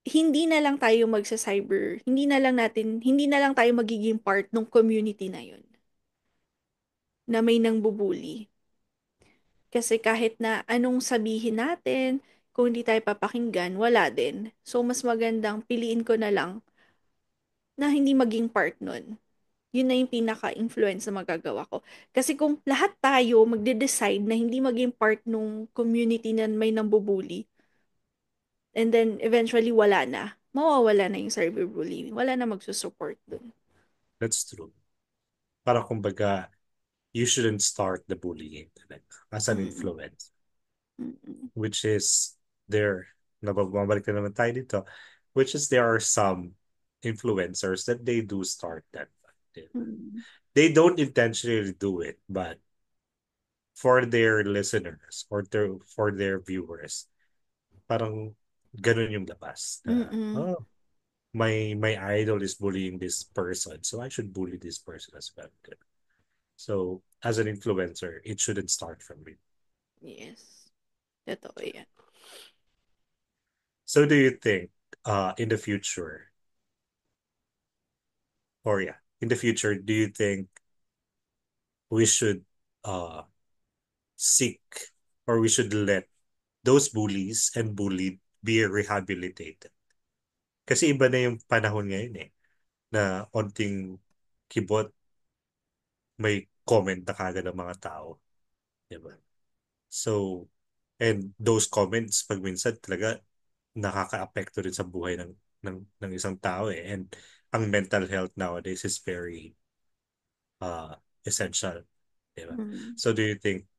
hindi na lang tayo magsa-cyber, hindi na lang tayo magiging part ng community na yun, na may nang bubuli. Kasi kahit na anong sabihin natin, kung hindi tayo papakinggan, wala din. So, mas magandang piliin ko na lang na hindi maging part nun. Yun na yung pinaka-influence na magagawa ko. Kasi kung lahat tayo magde-decide na hindi maging part nung community na may nambubuli, and then eventually wala na, mawawala na yung cyberbullying. Wala na magsusupport dun. That's true. Para kumbaga, you shouldn't start the bullying talaga as an Mm-mm. influence, Mm-mm. which is there, nababalik na naman tayo dito, which is there are some influencers that they do start that. Mm-mm. They don't intentionally do it, but for their listeners or for their viewers, parang ganun yung labas. Mm-mm. Oh, my idol is bullying this person, so I should bully this person as well. So as an influencer, it shouldn't start from me. Yes. Totoo yan. So do you think in the future, or yeah, in the future, do you think we should uh seek or we should let those bullies and bullied be rehabilitated? Kasi iba na yung panahon ngayon eh, na onting kibot, may comment na kagad ng mga tao. Diba? So, and those comments, pag minsan talaga, nakaka-apekto rin sa buhay ng isang tao eh. And ang mental health nowadays is very uh, essential. Diba? Mm. So, do you think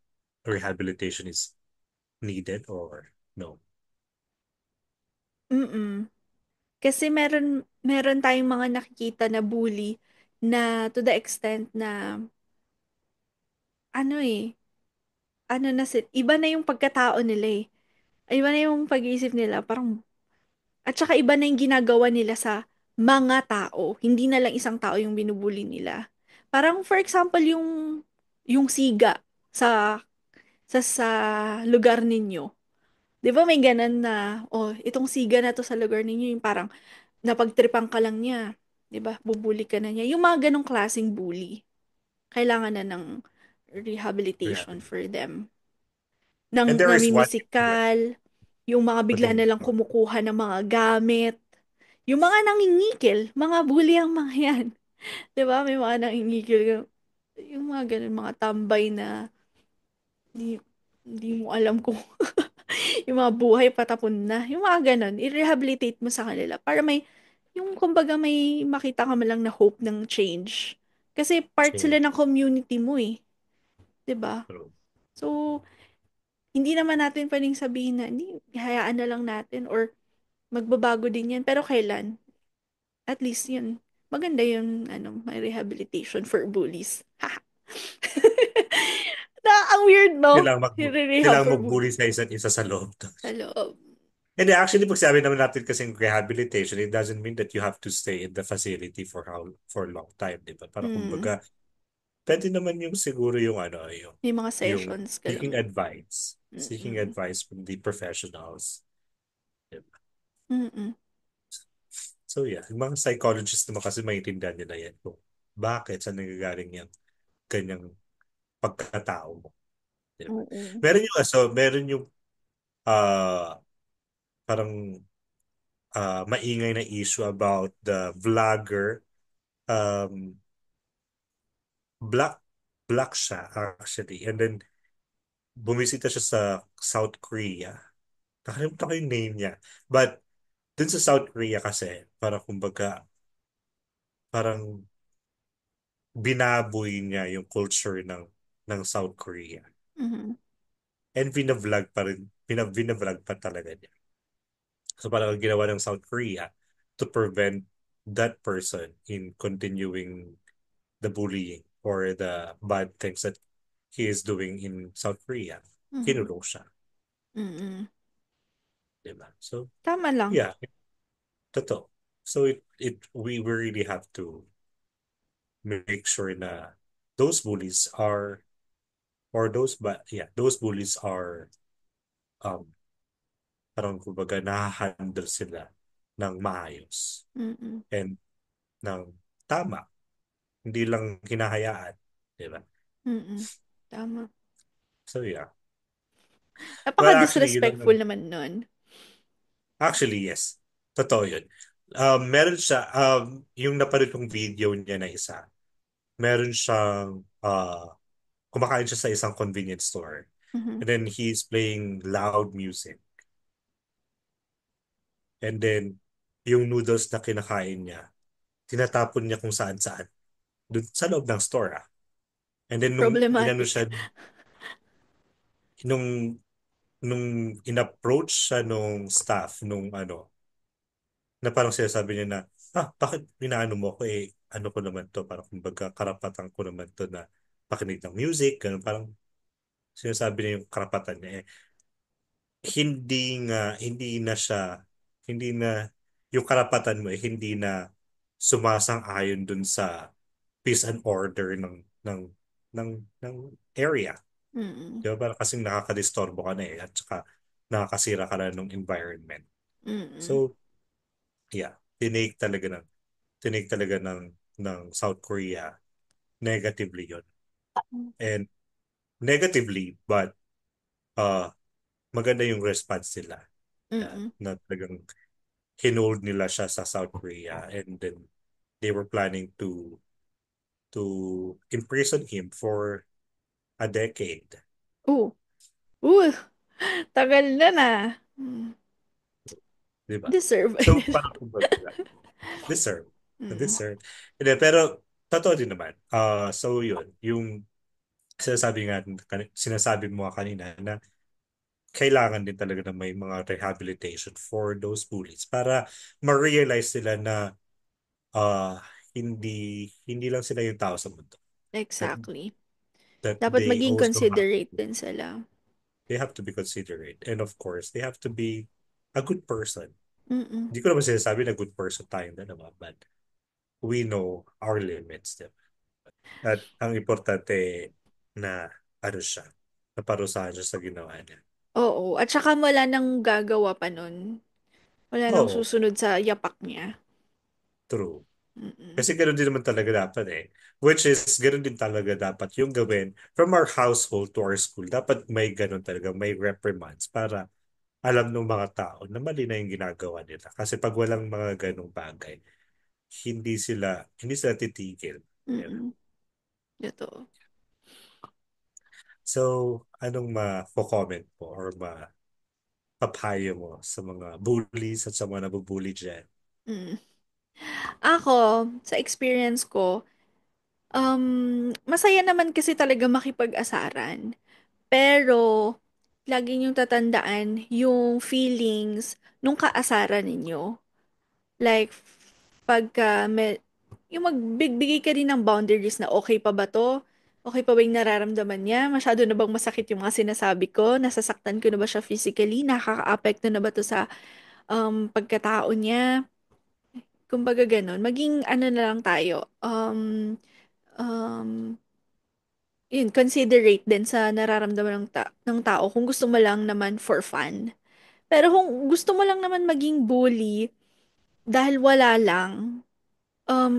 rehabilitation is needed or no? Mm-mm. Kasi meron tayong mga nakikita na bully na to the extent na ano eh, iba na yung pagkatao nila eh. Iba na yung pag-iisip nila, parang, at saka iba na yung ginagawa nila sa mga tao. Hindi na lang isang tao yung binubuli nila. Parang for example, yung siga sa sa lugar ninyo. 'Di ba may ganun na, oh, itong siga na to sa lugar ninyo, yung parang napagtripan ka lang niya. 'Di ba? Bubuli ka na niya. Yung mga ganong klaseng bully, kailangan na ng rehabilitation Rehabilitation. for them. And Nang there is one influence. namimisikal, yung mga bigla na lang kumukuha ng mga gamit, yung mga nangingikil, mga bully ang mga yan. 'Di ba? May mga nangingikil, yung mga ganun, mga tambay na hindi, hindi mo alam kung yung mga buhay patapon na. Yung mga ganun, i-rehabilitate mo sa kanila para may, yung kumbaga may makita ka man lang na hope ng change. Kasi part sila ng community mo eh. 'Di ba? So, hindi naman natin pwedeng sabihin na, hindi, hayaan na lang natin or magbabago din yan. Pero kailan? At least yun. Maganda yung may rehabilitation for bullies. Haha. Ang weird, no? Rehab Kailangan for mag-bully bullies. sa isa't isa sa loob. Sa loob. And actually, pag sabi naman natin kasing rehabilitation, it doesn't mean that you have to stay in the facility for a long time, di ba? Para Mm. kumbaga, pwede naman yung siguro yung May mga yung sessions ka seeking lang. advice. Seeking Mm-mm. advice from the professionals. Di ba? Mm-mm. So yeah, yung mga psychologists naman kasi maintindihan nila yan kung bakit saan nanggagaling yung kanyang pagkatao mo. Di ba? Oo. Meron yung parang maingay na issue about the vlogger. Um, black black siya actually. And then bumisita siya sa South Korea. Nakalimutan ko yung name niya. But dun sa South Korea kasi, parang kumbaga, parang binaboy niya yung culture ng South Korea. Mhm. And binavlog pa rin, binavlog pa talaga niya. So parang ang ginawa ng South Korea to prevent that person in continuing the bullying or the bad things that he is doing in South Korea. Mhm. Kinulong siya, Mm. di ba? So, Tama lang. yeah, totoo. So we really have to make sure na those bullies are or those but yeah, those bullies are um parang kumbaga nahahandle sila ng maayos Mm. and ng tama, hindi lang hinahayaan, di ba? Mm. Tama. So yeah. Well, actually, yun Napaka-disrespectful lang. naman nun. Actually, yes. Totoo yun. Meron siya, yung napanood kong video niya na isa, meron siyang, kumakain siya sa isang convenience store. Mhm. And then he's playing loud music. And then, yung noodles na kinakain niya, tinatapon niya kung saan-saan. Dun, sa loob ng store, ah. And then, nung inano Problematic. siya, nung, nung in-approach siya nung staff, nung ano, na parang sinasabi niya na, bakit inaano mo ko eh, ano ko naman to, parang kumbaga karapatan ko naman to na pakinig ng music, ganun, parang sinasabi niya yung karapatan niya eh. Hindi na siya, hindi na, yung karapatan mo eh, hindi na sumasang-ayon dun sa peace and order ng, ng area. Mm. Di ba? Parang kasing nakakadistorbo ka na eh, at saka nakakasira ka na ng environment. Mm. So, yeah, tinake talaga ng South Korea negatively yon. And negatively, but uh, maganda yung response nila. Yeah, Mm. na talagang hinold nila siya sa South Korea and then they were planning to imprison him for a decade. Oh. Uh, tagal na na. Mm. Di ba? Deserve. So, parang kumbaga, deserve. Mm. Deserve. Hindi, pero, totoo din naman. So, yun. Yung sinasabi mo nga kanina na kailangan din talaga na may mga rehabilitation for those bullies para ma-realize nila na uh, hindi lang sila yung tao sa mundo. That, Exactly. that Dapat they maging also have considerate din sila. they have to be considerate. And of course, they have to be a good person. Mm. Hindi ko naman sinasabi na good person tayong dalawa, but we know our limits. Diba? At ang importante na ano siya, naparusahan siya sa ginawa niya. Oo. At saka wala nang gagawa pa nun. Wala nang Oo, susunod sa yapak niya. true. Mm. Kasi ganoon din naman talaga dapat eh. Which is, ganoon din talaga dapat yung gawin from our household to our school. Dapat may ganoon talaga, may reprimands para alam ng mga tao na mali na yung ginagawa nila. Kasi pag walang mga ganong bagay, hindi sila titigil. Diba? Mm. Ito. So, anong ma-comment mo or papayo mo sa mga bullies at sa mga nabubully dyan? Mm. Ako, sa experience ko, masaya naman kasi talaga makipag-asaran. Pero, lagi niyong tatandaan yung feelings nung kaasaran ninyo. Like, pagka yung magbigbigay ka rin ng boundaries na okay pa ba to? Okay pa ba yung nararamdaman niya? Masyado na bang masakit yung mga sinasabi ko? Nasasaktan ko na ba siya physically? Nakaka-apekto na ba to sa pagkatao niya? Kumbaga ganun. Maging ano na lang tayo. Um, Yun, considerate din sa nararamdaman ng tao kung gusto mo lang naman for fun. Pero kung gusto mo lang naman maging bully dahil wala lang,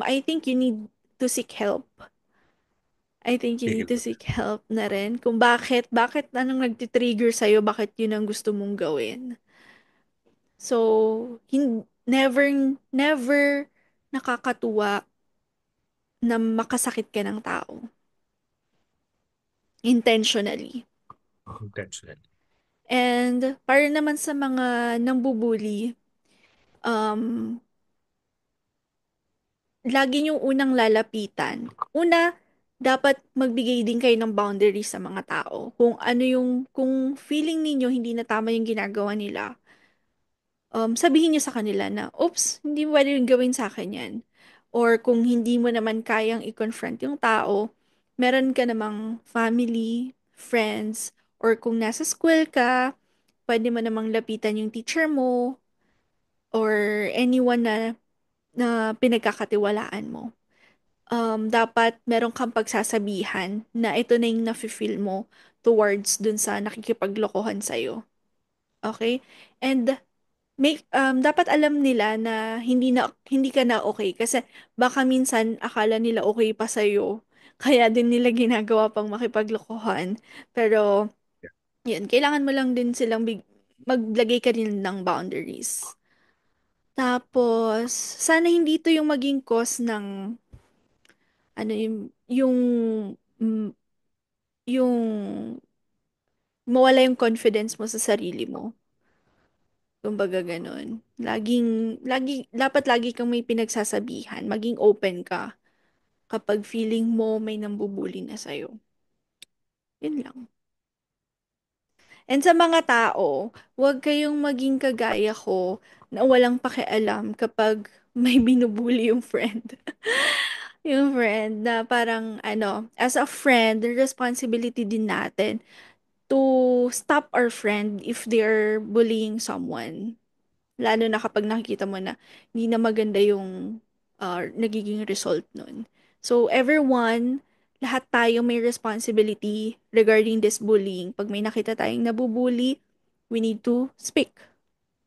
I think you need to seek help. I think you need Tigil to ko. seek help na rin kung bakit anong nagtitrigger sa'yo, bakit yun ang gusto mong gawin. So, never, never nakakatuwa na makasakit ka ng tao. Intentionally. Intentionally. And para naman sa mga nambubuli, um, lagi yung unang lalapitan. Una, dapat magbigay din kayo ng boundaries sa mga tao. Kung ano yung, kung feeling ninyo hindi na tama yung ginagawa nila, sabihin niyo sa kanila na, oops, hindi mo pwede yung gawin sa akin yan. Or kung hindi mo naman kayang i-confront yung tao, meron ka namang family, friends, or kung nasa school ka, pwede mo namang lapitan yung teacher mo, or anyone na pinagkakatiwalaan mo. Dapat meron kang pagsasabihan na ito na yung nafe-feel mo towards dun sa nakikipaglokohan sa'yo. Okay? And dapat alam nila na hindi ka na okay kasi baka minsan akala nila okay pa sa'yo. Kaya din nila ginagawa pang makipaglokohan. Pero, Yeah. yun, kailangan mo lang din silang maglagay ka rin ng boundaries. Tapos, sana hindi to yung maging cause ng ano mm, yung mawala yung confidence mo sa sarili mo. Kumbaga ganun. Dapat lagi kang may pinagsasabihan. Maging open ka kapag feeling mo may nambubuli na sa'yo. Yun lang. And sa mga tao, huwag kayong maging kagaya ko na walang pakialam kapag may binubuli yung friend. Yung friend na parang as a friend, the responsibility din natin to stop our friend if they're bullying someone. Lalo na kapag nakikita mo na hindi na maganda yung nagiging result nun. So, everyone, lahat tayo may responsibility regarding this bullying. Pag may nakita tayong nabubuli, we need to speak.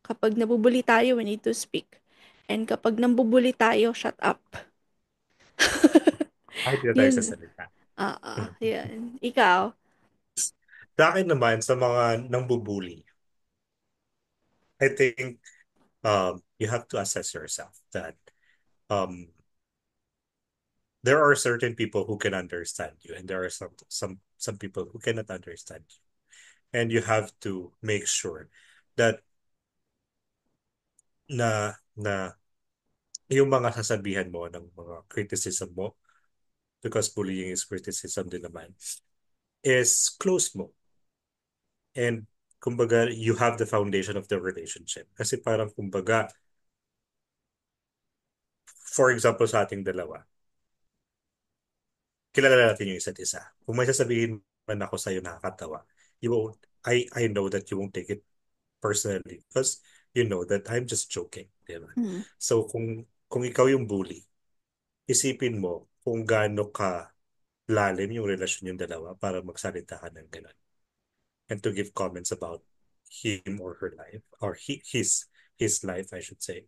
Kapag nabubuli tayo, we need to speak. And kapag nambubuli tayo, shut up. Kahit na tayo sa Yun. salita. Yun. Ikaw? Sa akin naman, sa mga nangbubuli, I think you have to assess yourself that um, there are certain people who can understand you, and there are some people who cannot understand you. And you have to make sure that na yung mga sasabihan mo ng mga criticism mo, because bullying is criticism din naman, is close mo. And kumbaga, you have the foundation of the relationship. Kasi parang kumbaga, for example, sa ating dalawa, kilala natin yung isa't isa. Kung may sasabihin man ako sa'yo nakakatawa, you won't, I know that you won't take it personally because you know that I'm just joking. Diba? Mm. So kung ikaw yung bully, isipin mo kung gaano ka lalim yung relasyon yung dalawa para magsalita ka ng gano'n. And to give comments about him or her life, or his life, I should say.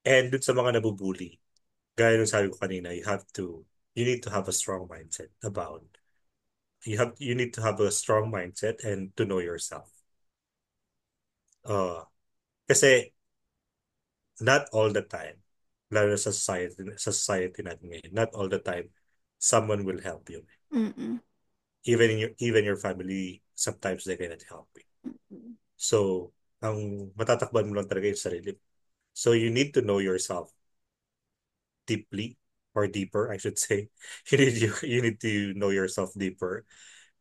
And dun sa mga nabubuli, gaya ng sabi ko kanina, you need to have a strong mindset about, you need to have a strong mindset and to know yourself. Uh, kasi not all the time, lalo sa society natin ngayon, not all the time, someone will help you. Mm-mm. Even your family, sometimes they cannot help you. So, ang matatakban mo lang talaga yung sarili. So, you need to know yourself deeply, or deeper, I should say. You need to know yourself deeper,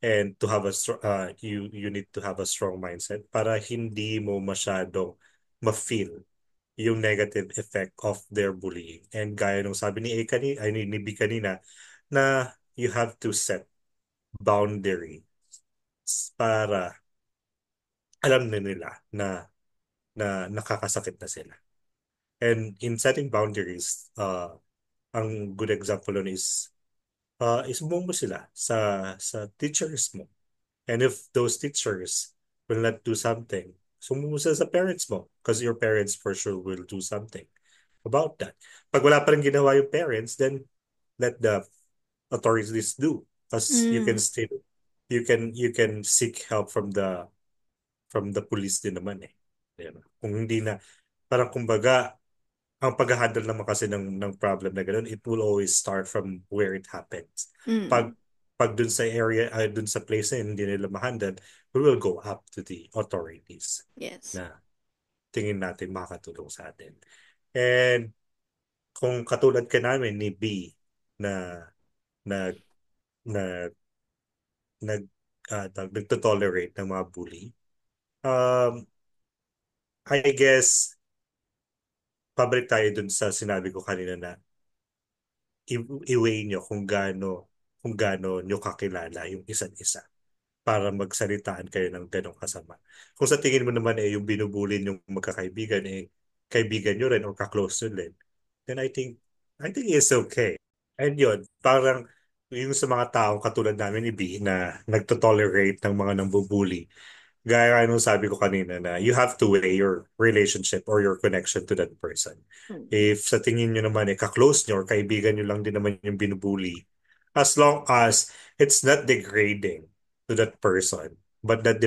and to have you need to have a strong mindset para hindi mo masyadong ma-feel yung negative effect of their bullying. And gaya nung sabi ni ni B kanina, na you have to set boundaries para alam na nila na nakakasakit na sila. And in setting boundaries, ang good example nun is mo sila sa teachers mo. And if those teachers will not do something, sumbong mo sila sa parents mo, because your parents for sure will do something about that. Pag wala pa rin ginawa yung parents, then let the authorities do, because Mm. you can seek help from the police din naman eh. Diba? Kung hindi na Parang kumbaga, ang pag-handle naman kasi ng problem na ganun, it will always start from where it happens. Pag Mm. pag dun sa area, dun sa place na yun, hindi nila ma-handle, we will go up to the authorities Yes. na tingin natin makakatulong sa atin. And kung katulad ka namin ni B na nag na nag nagto-tolerate ng mga bully, um, I guess pabalik tayo dun sa sinabi ko kanina na i-weigh nyo kung gaano nyo kakilala yung isa't isa para magsalitaan kayo ng ganong kasama. Kung sa tingin mo naman yung binubulin yung magkakaibigan kaibigan nyo rin or kaklose nyo rin, then I think it's okay. And yun, parang yung sa mga taong katulad namin ni B na nagto-tolerate ng mga nambubuli, gaya nga nung sabi ko kanina na you have to weigh your relationship or your connection to that person. Mm. If sa tingin nyo naman kaklose nyo or kaibigan nyo lang din naman yung binubuli, as long as it's not degrading to that person, but that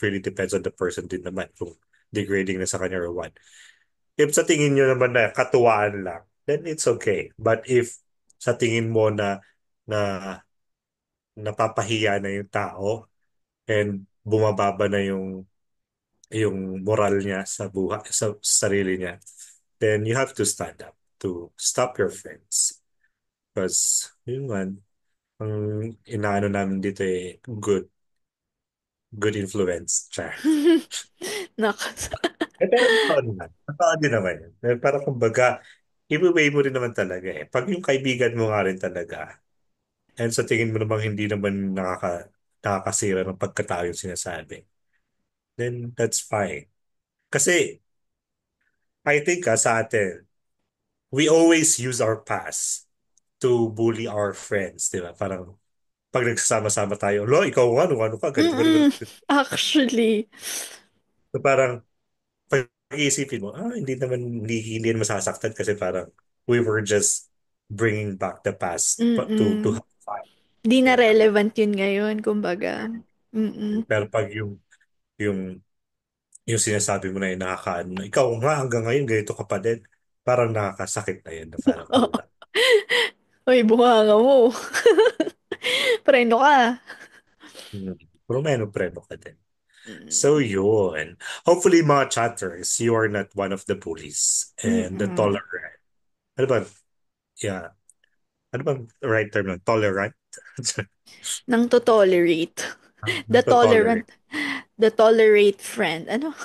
really depends on the person din naman kung degrading na sa kanya or what. If sa tingin nyo naman na katuwaan lang, then it's okay. But if sa tingin mo na napapahiya na yung tao and bumababa na yung moral niya sa buhay sa sarili niya, then you have to stand up to stop your friends. Because yun man, ang inaano namin dito good influence. Char. Nakas. Pero totoo naman. Totoo din naman yun. Para kumbaga, i-weigh mo rin naman talaga eh. Pag yung kaibigan mo nga rin talaga, and sa tingin mo namang hindi naman nakakasira ng pagkatao yung sinasabi, then that's fine. Kasi, I think sa atin, we always use our past to bully our friends, di ba? Parang, pag nagsasama-sama tayo, lo, ikaw ano ka, ganito, ganito, Mm-mm. ganito. Actually. So parang, pag-iisipin mo, hindi naman masasaktan kasi parang we were just bringing back the past to Mm-mm. have fun. Di na Diba? relevant yun ngayon, kumbaga. Mm-mm. Pero pag yung yung sinasabi mo na yung nakakaano na, ikaw nga hanggang ngayon ganito ka pa din, parang nakakasakit na yun na parang hold up. Uy, bunganga mo. Preno ka. Hmm. Pero meron preno ka din. So Mm. yun. Hopefully mga chatters, you are not one of the bullies and the Mm-mm. tolerant. Ano ba? Yeah. Ano ba right term lang? Tolerant? Nang to tolerate. The Nagto-tolerate. tolerant. The tolerate friend. Ano?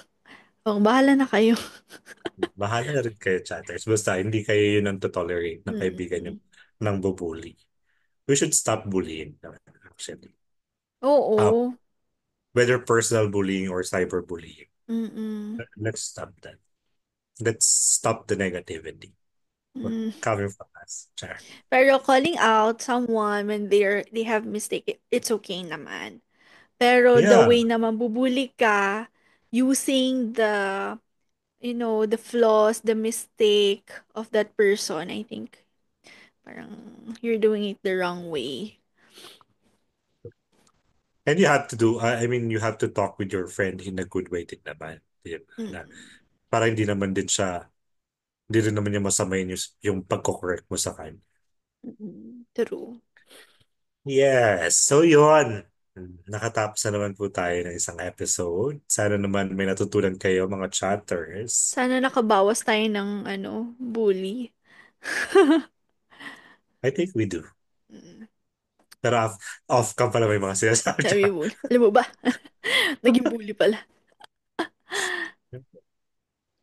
Oh, bahala na kayo. Bahala na rin kayo, chatters. Basta hindi kayo yun ang to-tolerate na kaibigan yung Mm-mm. ng bubuli. We should stop bullying naman, actually. Uh, Oo. whether personal bullying or cyberbullying. Mm-mm. Let's stop that. Let's stop the negativity Mm. coming from us. Char. Pero calling out someone when they have mistake, it's okay naman. Pero the Yeah. way na mambubuli ka using the flaws, the mistake of that person, I think parang you're doing it the wrong way. And you have to I mean, you have to talk with your friend in a good way din naman. Di ba? Na, Mm-mm. para hindi rin naman niya masamayin yung pagko-correct mo sa kanya. Mm-mm. True. Yes. So yun. Nakatapos na naman po tayo ng isang episode. Sana naman may natutunan kayo mga chatters. Sana nakabawas tayo ng bully. I think we do. Mm. Pero off cam pala may mga sinasabi Sabi dyan. bully. Alam mo ba? Naging bully pala.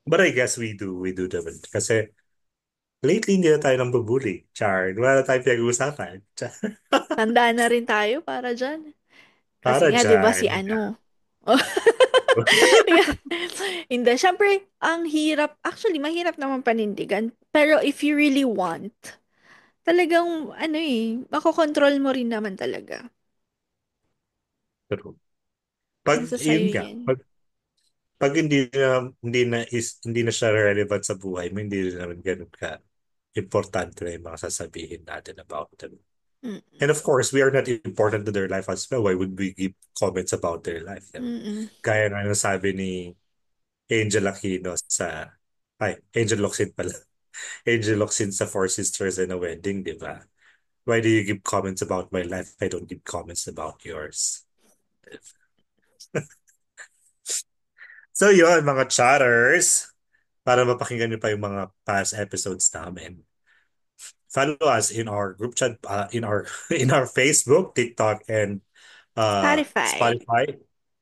But I guess we do. We do naman. Kasi lately hindi na tayo nang bubuli. Char. Wala na tayo pinag-uusapan. Char. Tanda na rin tayo para dyan. Kasi Para nga, di ba si dyan. ano? Hindi. Siyempre, ang hirap. Actually, mahirap naman panindigan. Pero if you really want, talagang, makokontrol mo rin naman talaga. Pero pag, Nasa yun sayo nga, yan. pag hindi na siya relevant sa buhay mo, hindi rin naman ganun ka importante na yung mga sasabihin natin about them. Mm-mm. And of course, we are not important to their life as well. Why would we give comments about their life? Diba? Mm-mm. Gaya nga ng sabi Angel Aquino Angel Locsin pala. Angel Locsin sa Four Sisters and a Wedding, di ba? Why do you give comments about my life? I don't give comments about yours. So yun, mga chatters, para mapakinggan niyo pa yung mga past episodes namin. Follow us in our group chat, in our in our Facebook, TikTok, and Spotify. Spotify.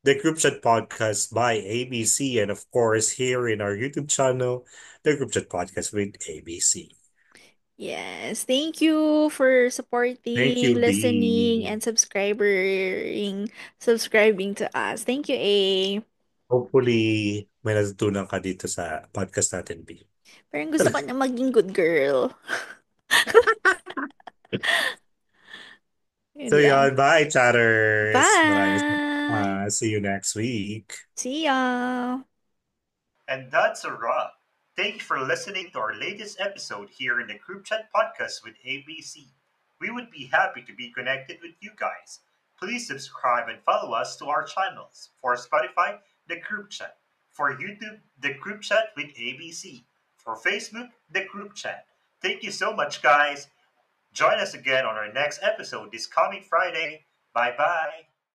The Group Chat Podcast by ABC, and of course here in our YouTube channel, the Group Chat Podcast with ABC. Yes. Thank you for Thank supporting, you, listening, B. and subscribing to us. Thank you, A. Hopefully, may natutunan ka dito sa podcast natin, B. Parang gusto ko na maging good girl. So Yun lang. yun, bye, chatters. Maraming Bye! see you next week. See ya! And that's a wrap. Thank you for listening to our latest episode here in the Group Chat Podcast with ABC. We would be happy to be connected with you guys. Please subscribe and follow us to our channels. For Spotify, the Group Chat. For YouTube, the Group Chat with ABC. For Facebook, the Group Chat. Thank you so much, guys. Join us again on our next episode this coming Friday. Bye bye.